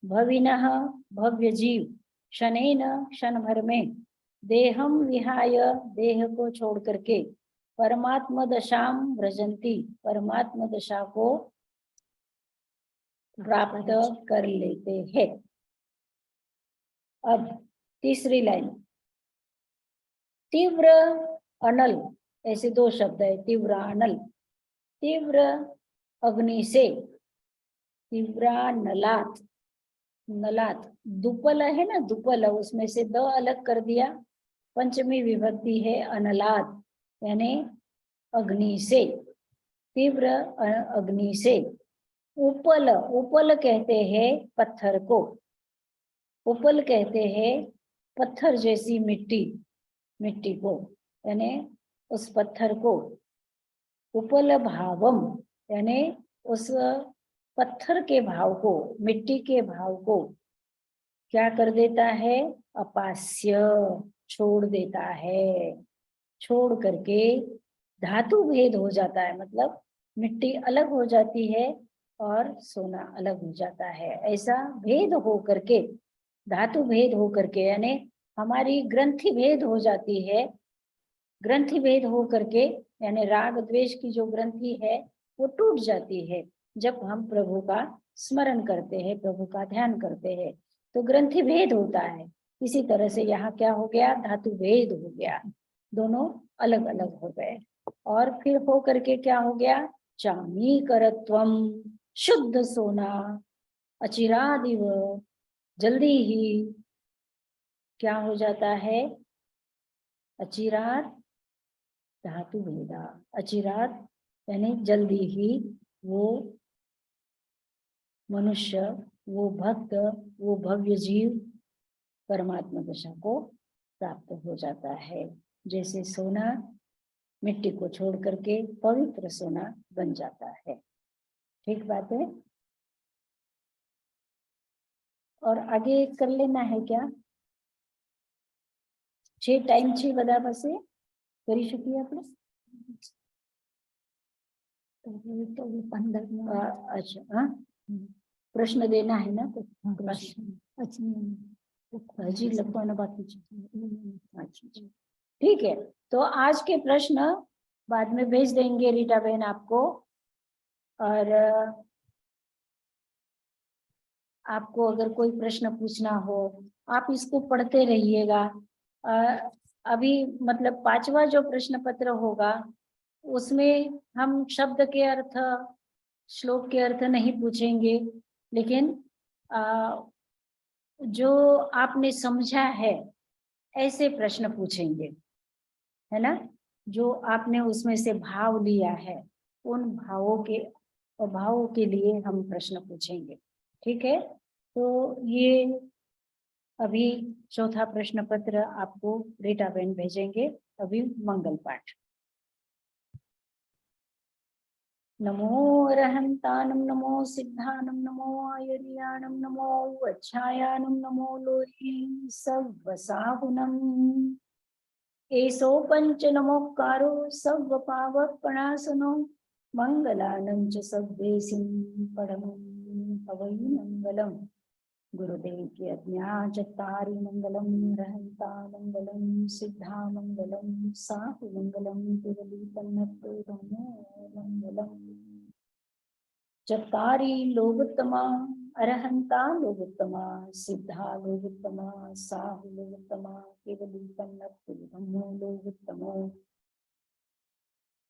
भविनः, भव्य जीव, शनेन, क्षण भर में, देहम विहाय, देह को छोड़ करके, परमात्म दशाम व्रजंती, परमात्म दशा को प्राप्त कर लेते हैं। अब तीसरी लाइन, तीव्र अनल, ऐसे दो शब्द है, तीव्र अनल, तीव्र अग्नि से, तीव्रा नलात, नलात दुपल है ना, दुपल, उसमें से द अलग कर दिया, पंचमी विभक्ति है अनलात, यानी अग्नि से, तीव्र अग्नि से, उपल, उपल कहते हैं पत्थर को, उपल कहते हैं पत्थर जैसी मिट्टी, मिट्टी को, यानी उस पत्थर को। उपल भावम यानी उस पत्थर के भाव को, मिट्टी के भाव को क्या कर देता है? अपास्य, छोड़ देता है। छोड़ करके धातु भेद हो जाता है, मतलब मिट्टी अलग हो जाती है और सोना अलग हो जाता है। ऐसा भेद हो करके, धातु भेद हो करके, यानी हमारी ग्रंथि भेद हो जाती है। ग्रंथि भेद हो करके यानी राग द्वेष की जो ग्रंथि है वो टूट जाती है जब हम प्रभु का स्मरण करते हैं, प्रभु का ध्यान करते हैं, तो ग्रंथि भेद होता है। इसी तरह से यहाँ क्या हो गया? धातु भेद हो गया, दोनों अलग अलग हो गए। और फिर हो करके क्या हो गया? चामीकरत्वम, शुद्ध सोना, अचिरादिव, जल्दी ही क्या हो जाता है? अचिरात धातु भेदा, अचिरात यानी जल्दी ही वो मनुष्य, वो भक्त, वो भव्य जीव परमात्मा दशा को प्राप्त हो जाता है। जैसे सोना मिट्टी को छोड़ करके पवित्र सोना बन जाता है। ठीक बात है। और आगे कर लेना है क्या? 6 टाइम 6 बदा बसे કરી શકીએ આપણે? तो 15 अच्छा, हाँ प्रश्न देना है ना? तो अच्छा जी, लगवाना बाकी अच्छा, ठीक है। तो आज के प्रश्न बाद में भेज देंगे रीटा बहन आपको, और आपको अगर कोई प्रश्न पूछना हो आप इसको पढ़ते रहिएगा। अभी मतलब 5वां जो प्रश्न पत्र होगा उसमें हम शब्द के अर्थ, श्लोक के अर्थ नहीं पूछेंगे, लेकिन जो आपने समझा है ऐसे प्रश्न पूछेंगे, है ना? जो आपने उसमें से भाव लिया है उन भावों के लिए हम प्रश्न पूछेंगे। ठीक है, तो ये अभी 4था प्रश्न पत्र आपको रीटा बहन भेजेंगे। अभी मंगल पाठ। नमो अरहंतानम, नमो सिद्धानम, नमो आयुर्यानम, नमो अच्छायानम, नमो लोहि सव्वसाहुनम। एसो पंच नमोकारो सव्व पावकणासनो मंगलानं च सव्वेसिं परमं पवै मंगलम्। गुरुदेव की आज्ञा चत्तारि मंगलम, रहंता मंगलम, सिद्धा मंगलम, साहु मंगलम, तिरुपन्नतोरमो मंगलम। चत्तारि लोकोत्तमा, अरहंता लोकोत्तमा, सिद्धा लोकोत्तमा, साहु लोकोत्तमा, तिरुपन्नतोरमो लोकोत्तमो।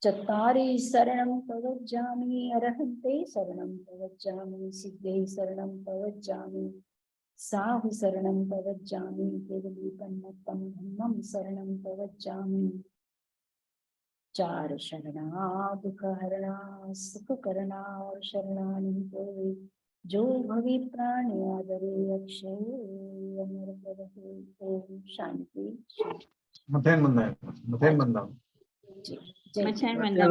चत्तारि शरणं प्रवज्जामि, अरहन्ते शरणं प्रवज्जामि, सिद्धे शरणं प्रवज्जामि, साहु शरणं प्रवज्जामि, केवलीपन्नतं धम्मं शरणं प्रवज्जामि। 4 शरणा दुख हरणा, सुख करना और शरणानि होवे, जो भवि प्राणी आदरे अक्षय अमर रहे। ओम शांति। मथेन बंदा है, मथेन बंदा। जी, जय मचान